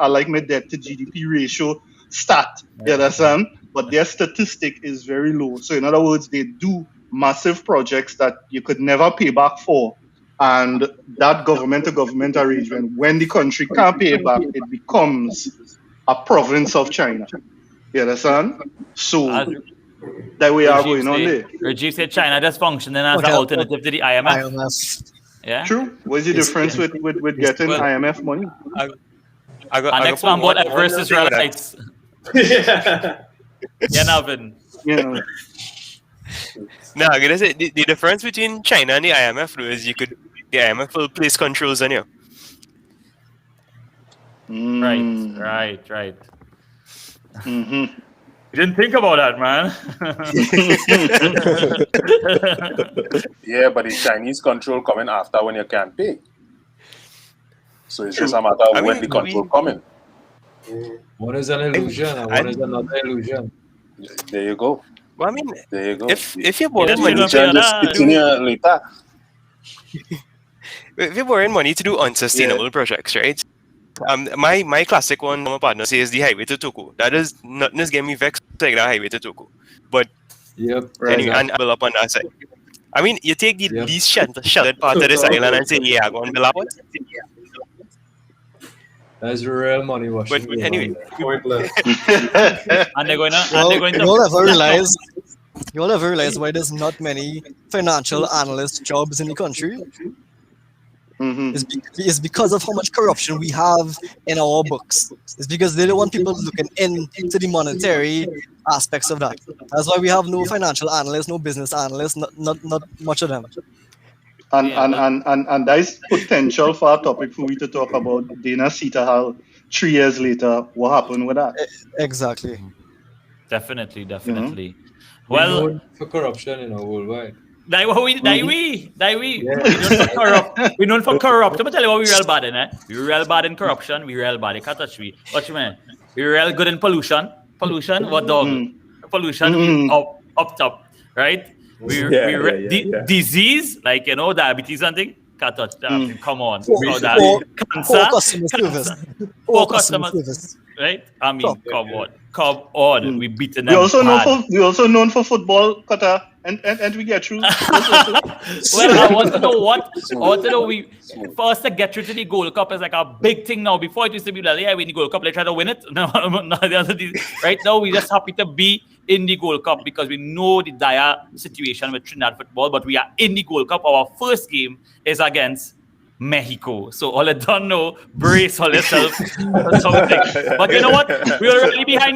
like my debt to GDP ratio stat. You understand? But their statistic is very low. So in other words, they do massive projects that you could never pay back for. And that government-to-government arrangement, when the country can't pay it back, it becomes a province of China. You understand? So that we are going on there. Rajiv said China just functioning as an alternative to the IMF. Yeah. True. What's the difference with getting IMF money? Our next one bought Everest Israelites. Yeah. Yeah, Navin. Yeah. No, I'm gonna say the difference between China and the IMF is the IMF will place controls on you. Right. Mm-hmm. You didn't think about that, man. Yeah, but the Chinese control coming after when you can't pay. So it's just a matter of when the control coming. One is an illusion and one is another illusion. There you go. Well, I mean, there you go. If you're borrowing money, money, later. if you're borrowing money to do unsustainable projects, right? My classic one, my partner says the highway to Toku. That is nothing is getting me vexed like that highway to Toku. But anyway, and build up on that side. I mean, you take the least sheltered part of this island and say, yeah, go and build up on it. That's real money washing. But anyway, and they're going to. You'll ever realize why there's not many financial analyst jobs in the country. Mm-hmm. It's because of how much corruption we have in our books. It's because they don't want people looking into the monetary aspects of that. That's why we have no financial analysts, no business analysts, not much of them. And there is potential for a topic for we to talk about Dana Sitahal 3 years later. What happened with that? Exactly. Definitely. Mm-hmm. Well, known for corruption, worldwide. We known for corrupt. Let me tell you what we real bad in, eh? We real bad in corruption. We real bad. You can't touch me. What you mean? We real good in pollution. Pollution, what dog? Pollution up top, right? Disease, like diabetes and thing. Can't touch that. Come on. Cancer. Poor customer service. Right? I mean, come on. We beaten them. We also known for football, Qatar, and we get through. Well, I want to know for us to get through to the Gold Cup is like a big thing now. Before it used to be like, yeah, we win the Gold Cup, let's try to win it. No, right now we're just happy to be in the Gold Cup because we know the dire situation with Trinidad football, but we are in the Gold Cup. Our first game is against Mexico. So all I don't know, brace all yourself. But you know what? We will rally behind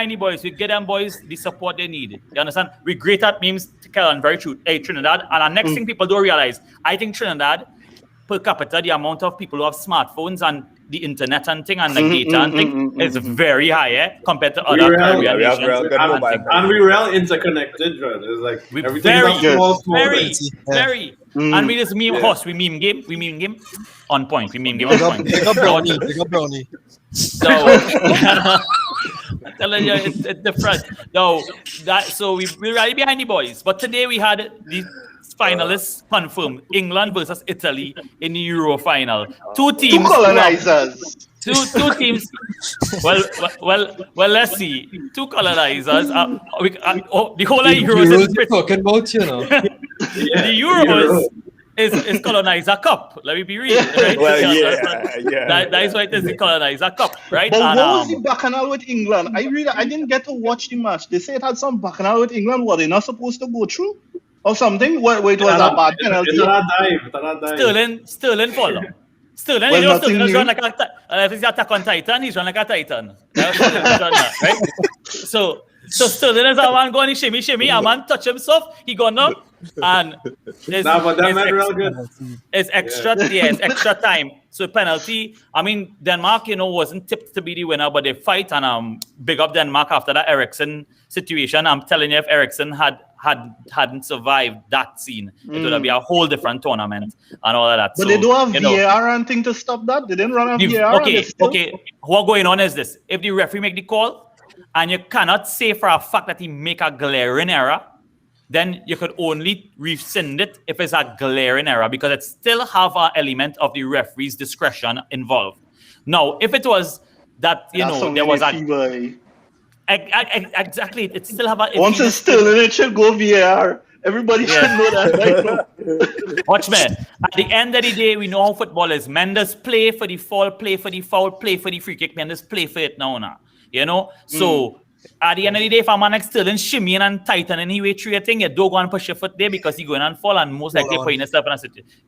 the boys. We get them boys the support they need. You understand? We're great at memes, Kellen, very true. Hey, Trinidad. And our next thing people don't realize, I think Trinidad, per capita, the amount of people who have smartphones and the internet and thing and data and thing is very high compared to other Caribbean nations. And we're real interconnected, right? It's like very. And we just meme host. We meme game on point. Big up Brownie. So I'm telling you, it's different. So we're rally behind the boys. But today we had the finalists confirmed: England versus Italy in the Euro final. Two teams. Two colonizers. Two teams. Well. Let's see. Two colonizers. The whole of Euros is talking about, the Euros is colonizer cup. Let me be real. Right? That is why it is the colonizer cup, right? But what was the bacchanal with England? I didn't get to watch the match. They say it had some bacchanal with England. Were they not supposed to go through or something? Where it was a bad penalty. Sterling follow. Sterling is run like if he's Attack on Titan, he's run like a Titan. Right? So Sterling is a man going shimmy, a man touch himself, he gone up, and it's extra time. So penalty. I mean, Denmark, wasn't tipped to be the winner, but they fight and big up Denmark after that Eriksen situation. I'm telling you, if Eriksen hadn't survived that scene, it would have been a whole different tournament and all of that. But they don't have VAR and thing to stop that. They didn't run a VAR. Okay. What going on is this: if the referee make the call, and you cannot say for a fact that he make a glaring error, then you could only rescind it if it's a glaring error because it still have an element of the referee's discretion involved. Now, if it was that, there was a... Exactly, it still have a... Once it's still in it, should go VAR. Everybody should know that right now. Watch me. At the end of the day, we know how football is. Men just play for the fall, play for the foul, play for the free kick. Men just play for it now. You know? So at the end of the day, if a man like still in shimmying and tightening he way through your thing, you don't go and push your foot there because he going and fall and most likely putting himself in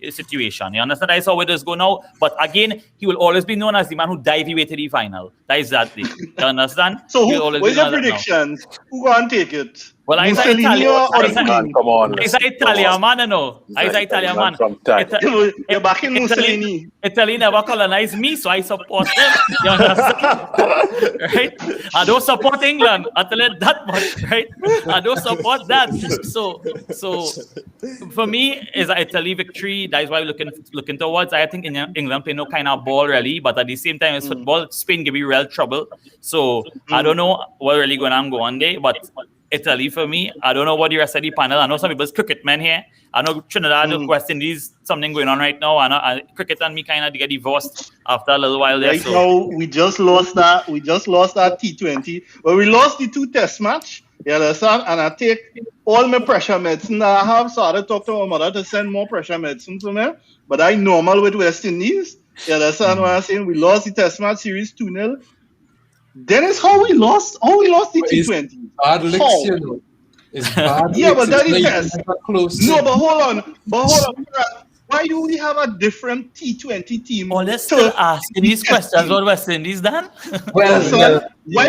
a situation. You understand? That's how it does go now. But again, he will always be known as the man who dive his way to the final. That is that thing. You understand? So what's your predictions? Who going to take it? Well, I say Mussolini or Italian. Come on. I say Italian, man, I know. I say Italian, man. You're back in Mussolini. Italy never colonized me, so I support them. You understand? Right? I don't support England. I tell you that much, right? I don't support that. So for me, is an Italy victory. That is why we're looking towards. I think England play no kind of ball really, but at the same time as football, Spain give you real trouble. So I don't know what really going to go on there, but Italy for me. I don't know what the rest of the panel. I know some people's cricket men here. I know Trinidad, West Indies, something going on right now. I know cricket and me kind of get divorced after a little while there. Right now, we just lost that. We just lost that T20. Well, we lost the 2 test match. You understand? And I take all my pressure medicine that I have. So I talk to my mother to send more pressure medicine to me. But I normal with West Indies. You understand what I'm saying? We lost the test match series 2-0. Then it's how we lost. How we lost the T20. Bad licks, you know. It's bad Yeah, licks. but that is It's test. not close No, to- but hold on. Why do we have a different T20 team? Oh, let's still asking these questions what West Indies done. Why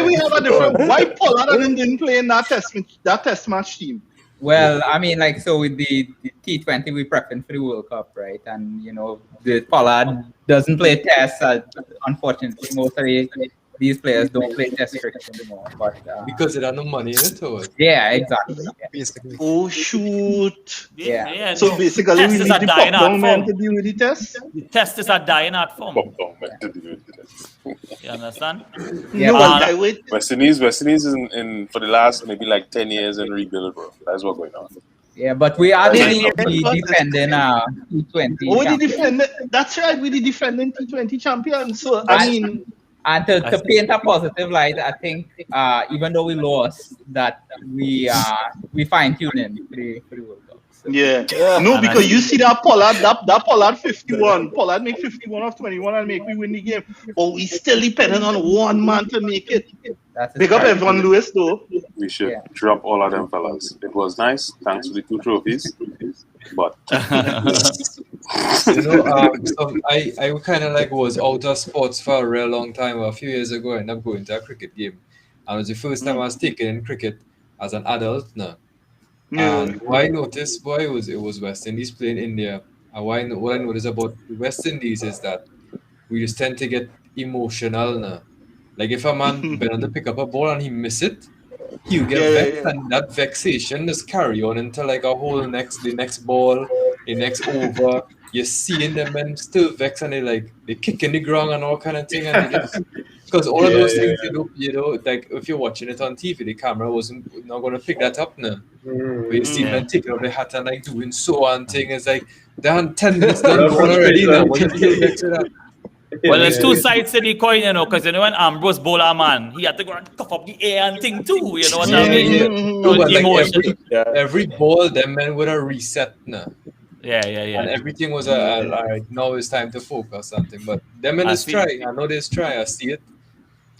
we have a different? Why Pollard and them didn't play in that test match team? Well, I mean, like, so with the T20, we prepping for the World Cup, right? And, you know, the Pollard doesn't play tests. Unfortunately, most of these players don't play test cricket anymore. But, because they don't have no money in it, or what? yeah, exactly. Yeah. Basically. Oh, shoot. Yeah. So basically, we Tests need is a the dying pop art down men form. to deal with the test. The test is a dying art form. You understand? Yeah. No, I wait. West Indies is in for the last maybe like 10 years in rebuild, bro. That's what's going on. Yeah, but we are the defending T20 Oh, we the champions. defending. That's right. We the defending T20 champions. So I mean, And to paint a positive light, I think even though we lost, that we fine-tuning for the World Cup. So. yeah. No, because you see that Pollard, that Pollard 51. Pollard make 51 of 21 and make we win the game. But we still depending on one man to make it. That's Big up Evan Lewis though. We should drop all of them fellas. It was nice. Thanks for the 2 trophies. But You know, so I kind of like was out of sports for a real long time. A few years ago, I ended up going to a cricket game. And it was the first time I was taken in cricket as an adult now. And what I noticed, it was West Indies playing India. And what I noticed about the West Indies is that we just tend to get emotional now. Like if a man been on to pick up a ball and he miss it, he'll get vexed, and that vexation just carry on into like a whole the next ball, the next over. You're seeing them men still vex and they kick in the ground and all kind of thing, and they just, because all of those things you know, like if you're watching it on TV, the camera wasn't not gonna pick that up now. But you see men taking off the hat and like doing so and thing. It's like damn 10 minutes done already. Now what you still vex with that? Well, there's two sides to the coin, you know, because you know when Ambrose bowl a man, he had to go and cuff up the air and thing too. You know what I mean? No, but Emotion. like every ball, them men would have reset now. Yeah. And everything was like now it's time to focus something. But them men is try. I know they try. I see it.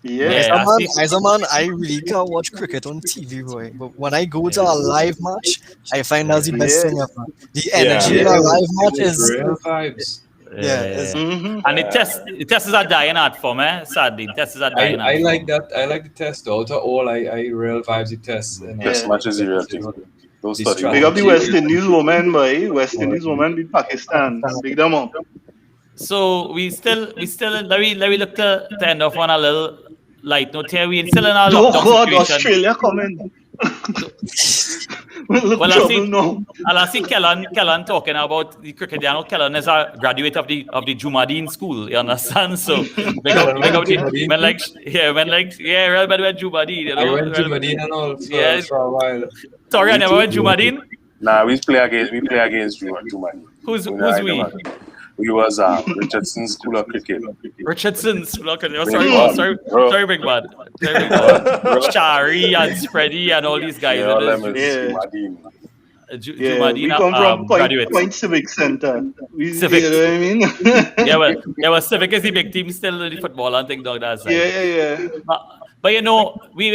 As a man, I really can't watch cricket on TV, boy. But when I go to a live match, I find that's the best thing ever. The energy in a live match is real vibes. And the test is a dying art form, sadly. The test is a dying art I form. like that. I like the test. Out of all, I real vibes the test. And test match is the real thing. Don't study. Big up the West Indies woman, boy. West Indies woman beat Pakistan. Big them up. So we still let me look to end off on a little light note here. We still in our lockdown situation. Australia coming. Well, I see Kellan talking about the cricket. You know, Kellan is a graduate of the Jumadeen school. You understand? So big up the real bad with Jumadeen. You know, I went Jumadeen and all for a while. Sorry, I never went Jumadeen. Nah, we play against Jumadeen. Who's we? We was Richardson School of Cricket. Richardson School of Cricket. Sorry, big man. Shari and Spready and all these guys. Yeah, we come from Point Civic Center. Civic. You know what I mean? well, Civic is the big team still in the football and thing dog that side. Yeah. But we in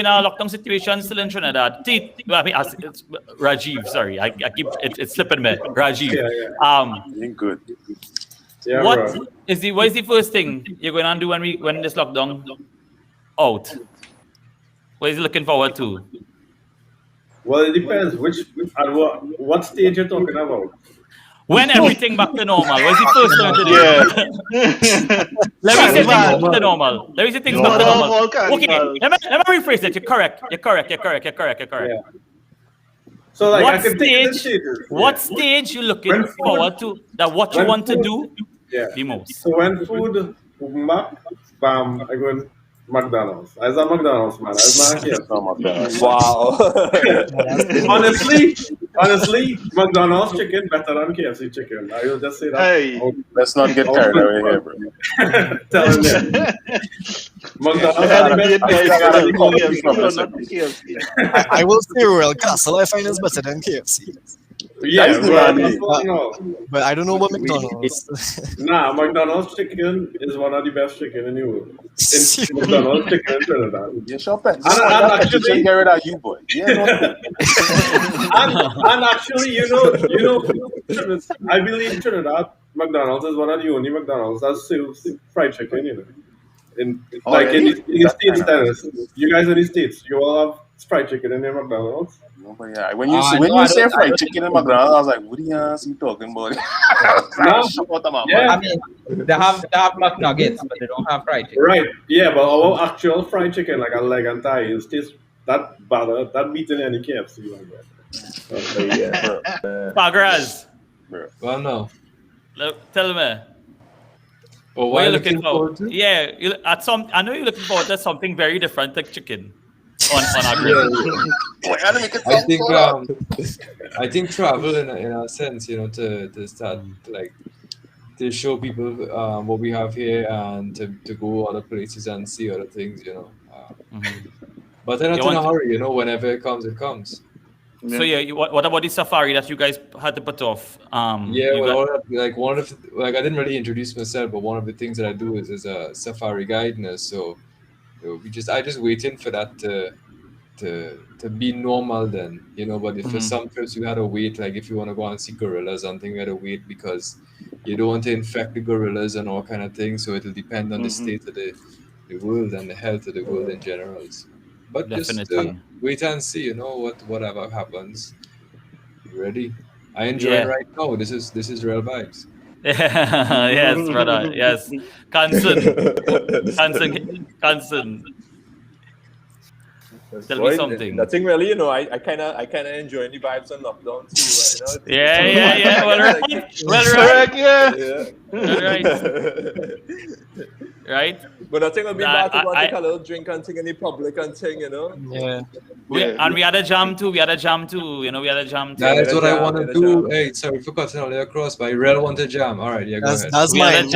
a lockdown situation still in Trinidad. It's Rajiv, sorry, I keep it's slipping me. Rajiv. Good. Yeah, what is the first thing you're going to do when this lockdown out? What is you looking forward to? Well, it depends what stage you're talking about. When everything back to normal, what's the first thing to do? Let me say things back to normal. Let me say things back to normal. Okay, let me rephrase it. You're correct. Yeah. So, like, what stage you looking forward to? That what you want to do the most? So when food back, bam, I go in McDonald's. I was a McDonald's man. I was not here. Wow. honestly, McDonald's chicken better than KFC chicken. I will just say that. Hey. Let's not get carried away here, bro. Tell him that. McDonald's are the best. I will say Royal Castle. I find is better than KFC. Yeah, but I don't know about McDonald's. Nah, McDonald's chicken is one of the best chicken in the world. McDonald's chicken in Trinidad. You shop it. And actually, get rid of you, boy. Yeah, and actually, you know, I believe Trinidad McDonald's is one of the only McDonald's that sells fried chicken. You know, in the States, Dennis. You guys in the States, you all have fried chicken in your McDonald's. No, but yeah, when you say fried chicken in McDonald's, I was like, what are you talking about? I mean, they have McNuggets, but they don't have fried chicken. Right, yeah, but our actual fried chicken, like a leg and thigh, is tastes that better, that beats in any KFC. Pagras. Well, no. Tell me. But what are you looking forward to? Yeah, I know you're looking forward to something very different like chicken. On our grill. I think travel in a sense, you know, to start to show people what we have here and to go other places and see other things, you know. But they're not in a hurry, you know. Whenever it comes, it comes. Yeah. So what about the safari that you guys had to put off? I didn't really introduce myself, but one of the things that I do is a safari guide now. So I just waiting for that to be normal then, you know. But if for some trips you had to wait, like if you want to go and see gorillas and things, you had to wait because you don't want to infect the gorillas and all kind of things. So it'll depend on the state of the world and the health of the world in general. But definitely just wait and see, you know, whatever happens. Ready? I enjoy it right now. This is real vibes. Yes, brother. Yes. Constant. Tell me something. Nothing really, you know. I kind of enjoy the vibes on lockdown too. You know? Yeah. Well, right. But nothing will be bad to take a little drink and thing in the public and thing, you know. Yeah. And we had a jam too. You know, That's what I want to do. Hey, sorry for cutting all the across, but I really want to jam. All right, yeah, go ahead. That's mine.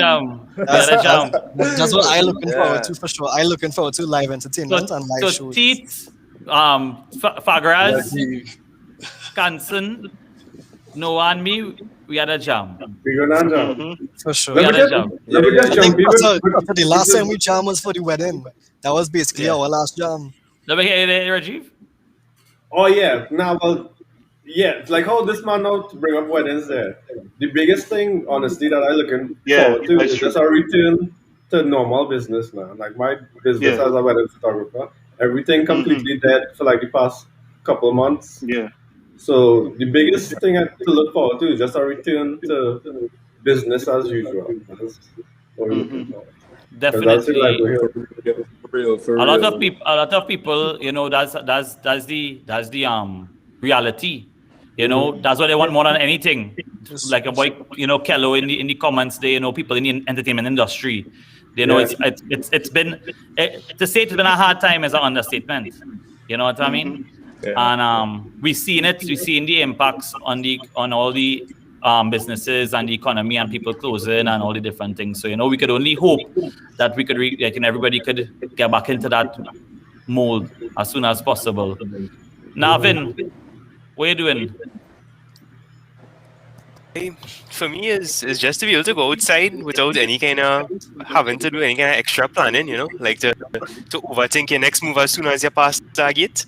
That's what I'm looking forward to for sure. I'm looking forward to live entertainment and live shows. Teats, Fagras, Kansan, Noah and me, we had a jam. We gonna jam. For sure. Let me just jump. The last time we jam was for the wedding. That was basically our last jam. Let me hear it, Rajiv. Oh yeah. Now, well, yeah. It's like how this man now to bring up weddings there. The biggest thing, honestly, that I'm looking forward to is just a return to normal business now. Like my business as a wedding photographer, everything completely dead for like the past couple of months. Yeah. So the biggest thing to look forward to is just a return to business as usual. That's what we're looking for. Definitely. A lot of people, you know, that's the reality. You know, that's what they want more than anything. Like a boy, you know, Kello in the comments there, you know, people in the entertainment industry. You know, it's been to say it's been a hard time is an understatement. You know what I mean? And we've seen the impacts on all the businesses and the economy and people closing and all the different things. So, you know, we could only hope that we could everybody could get back into that mold as soon as possible. Navin, what are you doing? for me is just to be able to go outside without any kind of having to do any kind of extra planning, like to overthink your next move as soon as you pass the gate.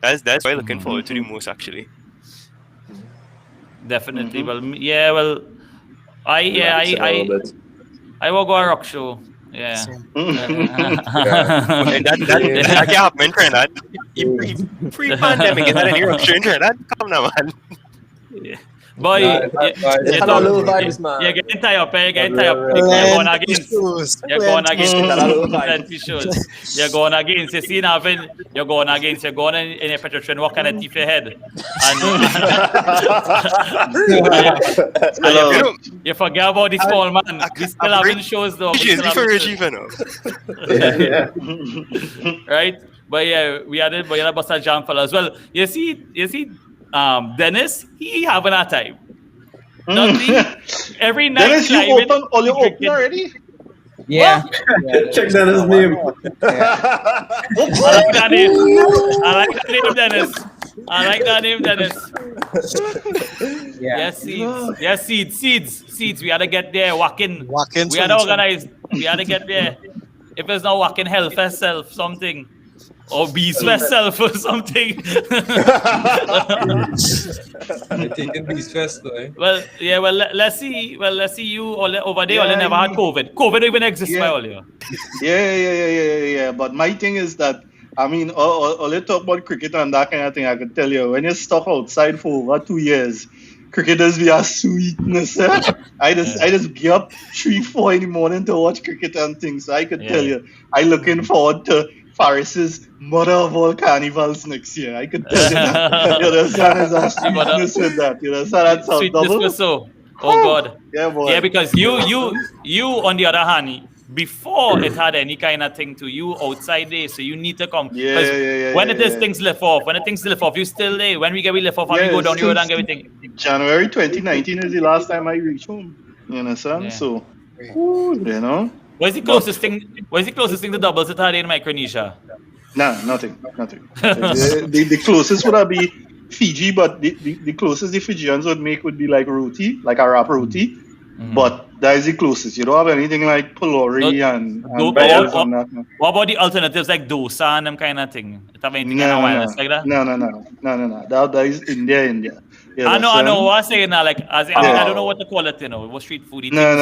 That's what I'm looking forward to the most, actually. Definitely. Well, I Relaxing a little bit. will go a rock show. Yeah. That can't happen, Trinidad. Pre-pandemic, is that any rock show in Trinidad? Come now, man. Boy, It's a little vibes, man. you're getting tired up. You're getting tired up. You're going against. You're going against. Plenty shows. You're going against. You see now, you're going against. You're going in a petrol train, walking at your head, and you forget about the small man. We still having shows though. Right? But yeah, we had it. But yeah, Buster Jam fella as well. You see. Dennis, he having a time. Every night. Dennis, you open already? Yeah. Check Dennis' name. I like that name. I like that name, Dennis. Yeah. Yes, seeds. We had to get there, walking. We had to organize. We had to get there. If it's not walking, Hellfest self something. Or Beast Fest self or something. They're taking Beast Fest though. Well, let's see you all over there. All never had COVID. COVID even exists by all you. Yeah. But my thing is that, I mean, all you talk about cricket and that kind of thing, I could tell you, when you're stuck outside for over 2 years, cricketers be a sweetness. I just get up 3-4 in the morning to watch cricket and things. So I could tell you, I'm looking forward to Paris's mother of all carnivals next year. I could tell you that. You understand? There's a sweetness with that. You understand? That's how double. So. Oh God. Yeah, boy. Yeah, because you on the other hand, before it had any kind of thing to you outside there, so you need to come. Yeah. When things lift off, you still there. When we lift off, and we go down the road and everything. January 2019 is the last time I reached home. You understand? Yeah. So, you know. What's the closest thing to doubles it had in Micronesia? Nah, nothing. The closest would be Fiji, but the closest the Fijians would make would be like roti, like a wrap roti. Mm-hmm. But that is the closest. You don't have anything like pulori and bells and that. What about the alternatives like dosa and them kind of thing? It have anything in wireless like that? No. That is India. Yeah, I know. What I'm saying now, like, I don't know what to call it. What street food? No.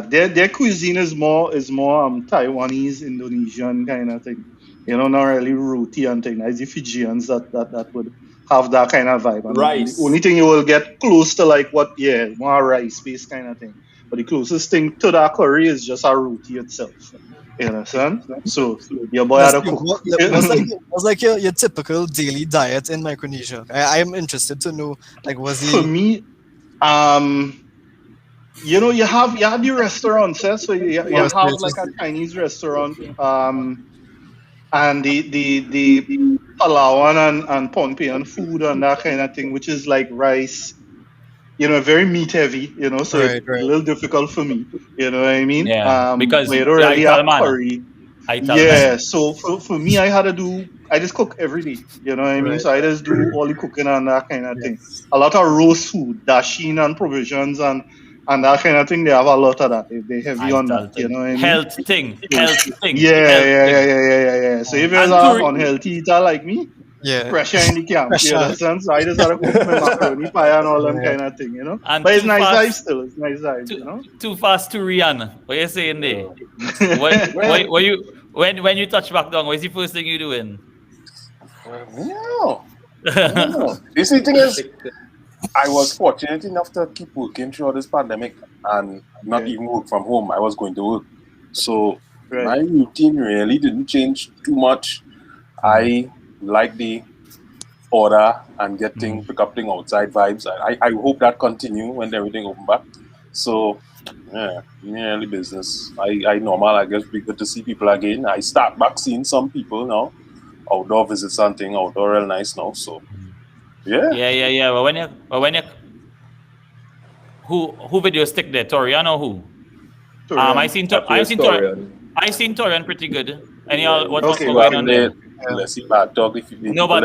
Their cuisine is more Taiwanese, Indonesian kind of thing. Not really roti and thing. It's the Fijians that would have that kind of vibe. And rice. The only thing you will get close to more rice-based kind of thing. But the closest thing to that curry is just a roti itself. You understand? So your boy had a cook. What's like your typical daily diet in Micronesia? I am interested to know, was he... For me, you have the restaurants, so you have like a Chinese restaurant, and the Palawan and Pohnpeian food and that kind of thing, which is like rice, very meat heavy, so it's a little difficult for me. You know what I mean? Yeah, because we don't really have curry. So for me, I just cook every day. You know what I mean? So I just do all the cooking and that kind of thing. A lot of roast food, dasheen and provisions and that kind of thing. They have a lot of that. They're heavy on that. You know what I mean? Health thing. Yeah. So if you're an unhealthy eater like me, pressure in the camp. You understand? So I just had to cook my macaroni pie and all them kind of thing, But it's nice vibes still. It's nice vibes, Too fast to Rihanna. What you saying there? when you touch back down, what's the first thing you doing? No. You see, the thing is, I was fortunate enough to keep working throughout this pandemic and not even work from home. I was going to work. So my routine really didn't change too much. I like the order and pick up thing outside vibes. I hope that continue when everything open back. So really business. I guess be good to see people again. I start back seeing some people now. Outdoor visits and thing, outdoor real nice now. So yeah. Well, when you who video stick there, Taurean or who? Taurean. I seen Taurean pretty good. And what's going on there? unless he bad talk. If you No, but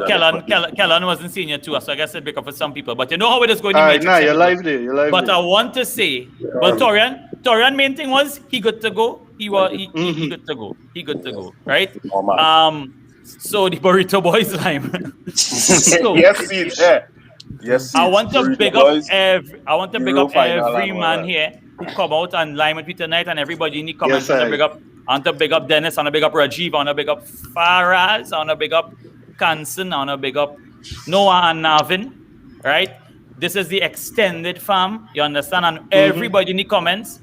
Kellan wasn't senior too, so I guess it'd break up for some people. But you know how it is going to Alright, Matrix. you're live there. You're live But there. I want to say, well, Taurean main thing was he good to go. He good to go. He good to go, right? Oh, man. So the burrito boys lime. So, yes, it's there. Yes, I want to big up final every and man well. here who come out and lime with me tonight, and everybody in the comments. Yes, I want to big up Dennis, I want to big up Rajiv, I want to big up Faraz, I want to big up Kansan, I want to big up Noah and Navin, right? This is the extended fam, you understand? And everybody in the comments,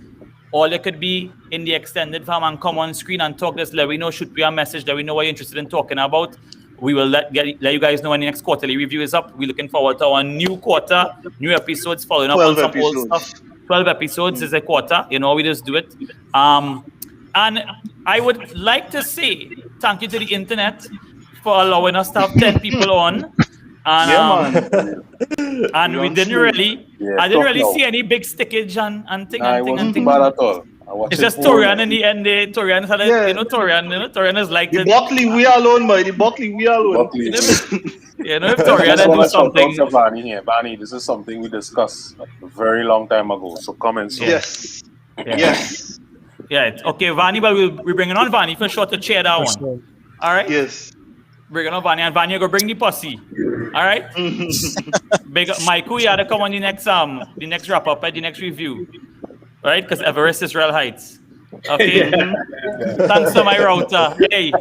all it could be in the extended fam and come on screen and talk. Let we know, shoot me a message that we know what you're interested in talking about. We will let you guys know when the next quarterly review is up. We're looking forward to our new quarter, new episodes, following up on some old stuff. 12 episodes is a quarter. You know, we just do it. And I would like to say thank you to the internet for allowing us to have 10 people on. And, and we didn't really, I didn't really see any big stickage and thing. It wasn't bad at all. It's just Taurean in the end. Taurean had Taurean is like the Buckley we alone, boy. The Buckley we alone. You know, if Taurean do something. Barney, this is something we discussed a very long time ago. So comment soon. Yes. Yeah. Okay, Vani, but we're bringing on Vani for sure to chair that one. All right. Yes. Bringing on Vani, and Vani go bring the posse. All right. Big up Michael. You had to come on the next wrap up at the next review. Right, because Everest is Real Heights. Okay. Thanks to my router. Hey,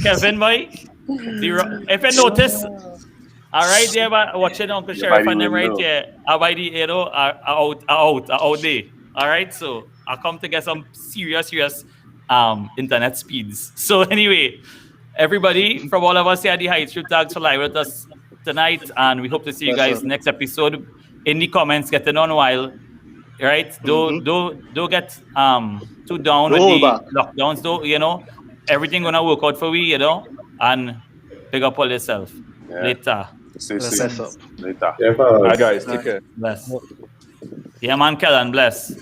Kevin, boy. If you notice, all right, there, but watching Uncle Sheriff and them right here, by the out there. All right, so I come to get some serious internet speeds. So anyway, everybody from all of us here at the Heights, thanks for live with us tonight, and we hope to see you guys next episode. In the comments, getting on while. Right? Don't get too down with the lockdowns though, you know. Everything gonna work out for we, you know, and pick up all yourself. Later. Stay safe. Later. Yeah, All right, guys, take care. Bless. Yeah, man, Kellan, bless.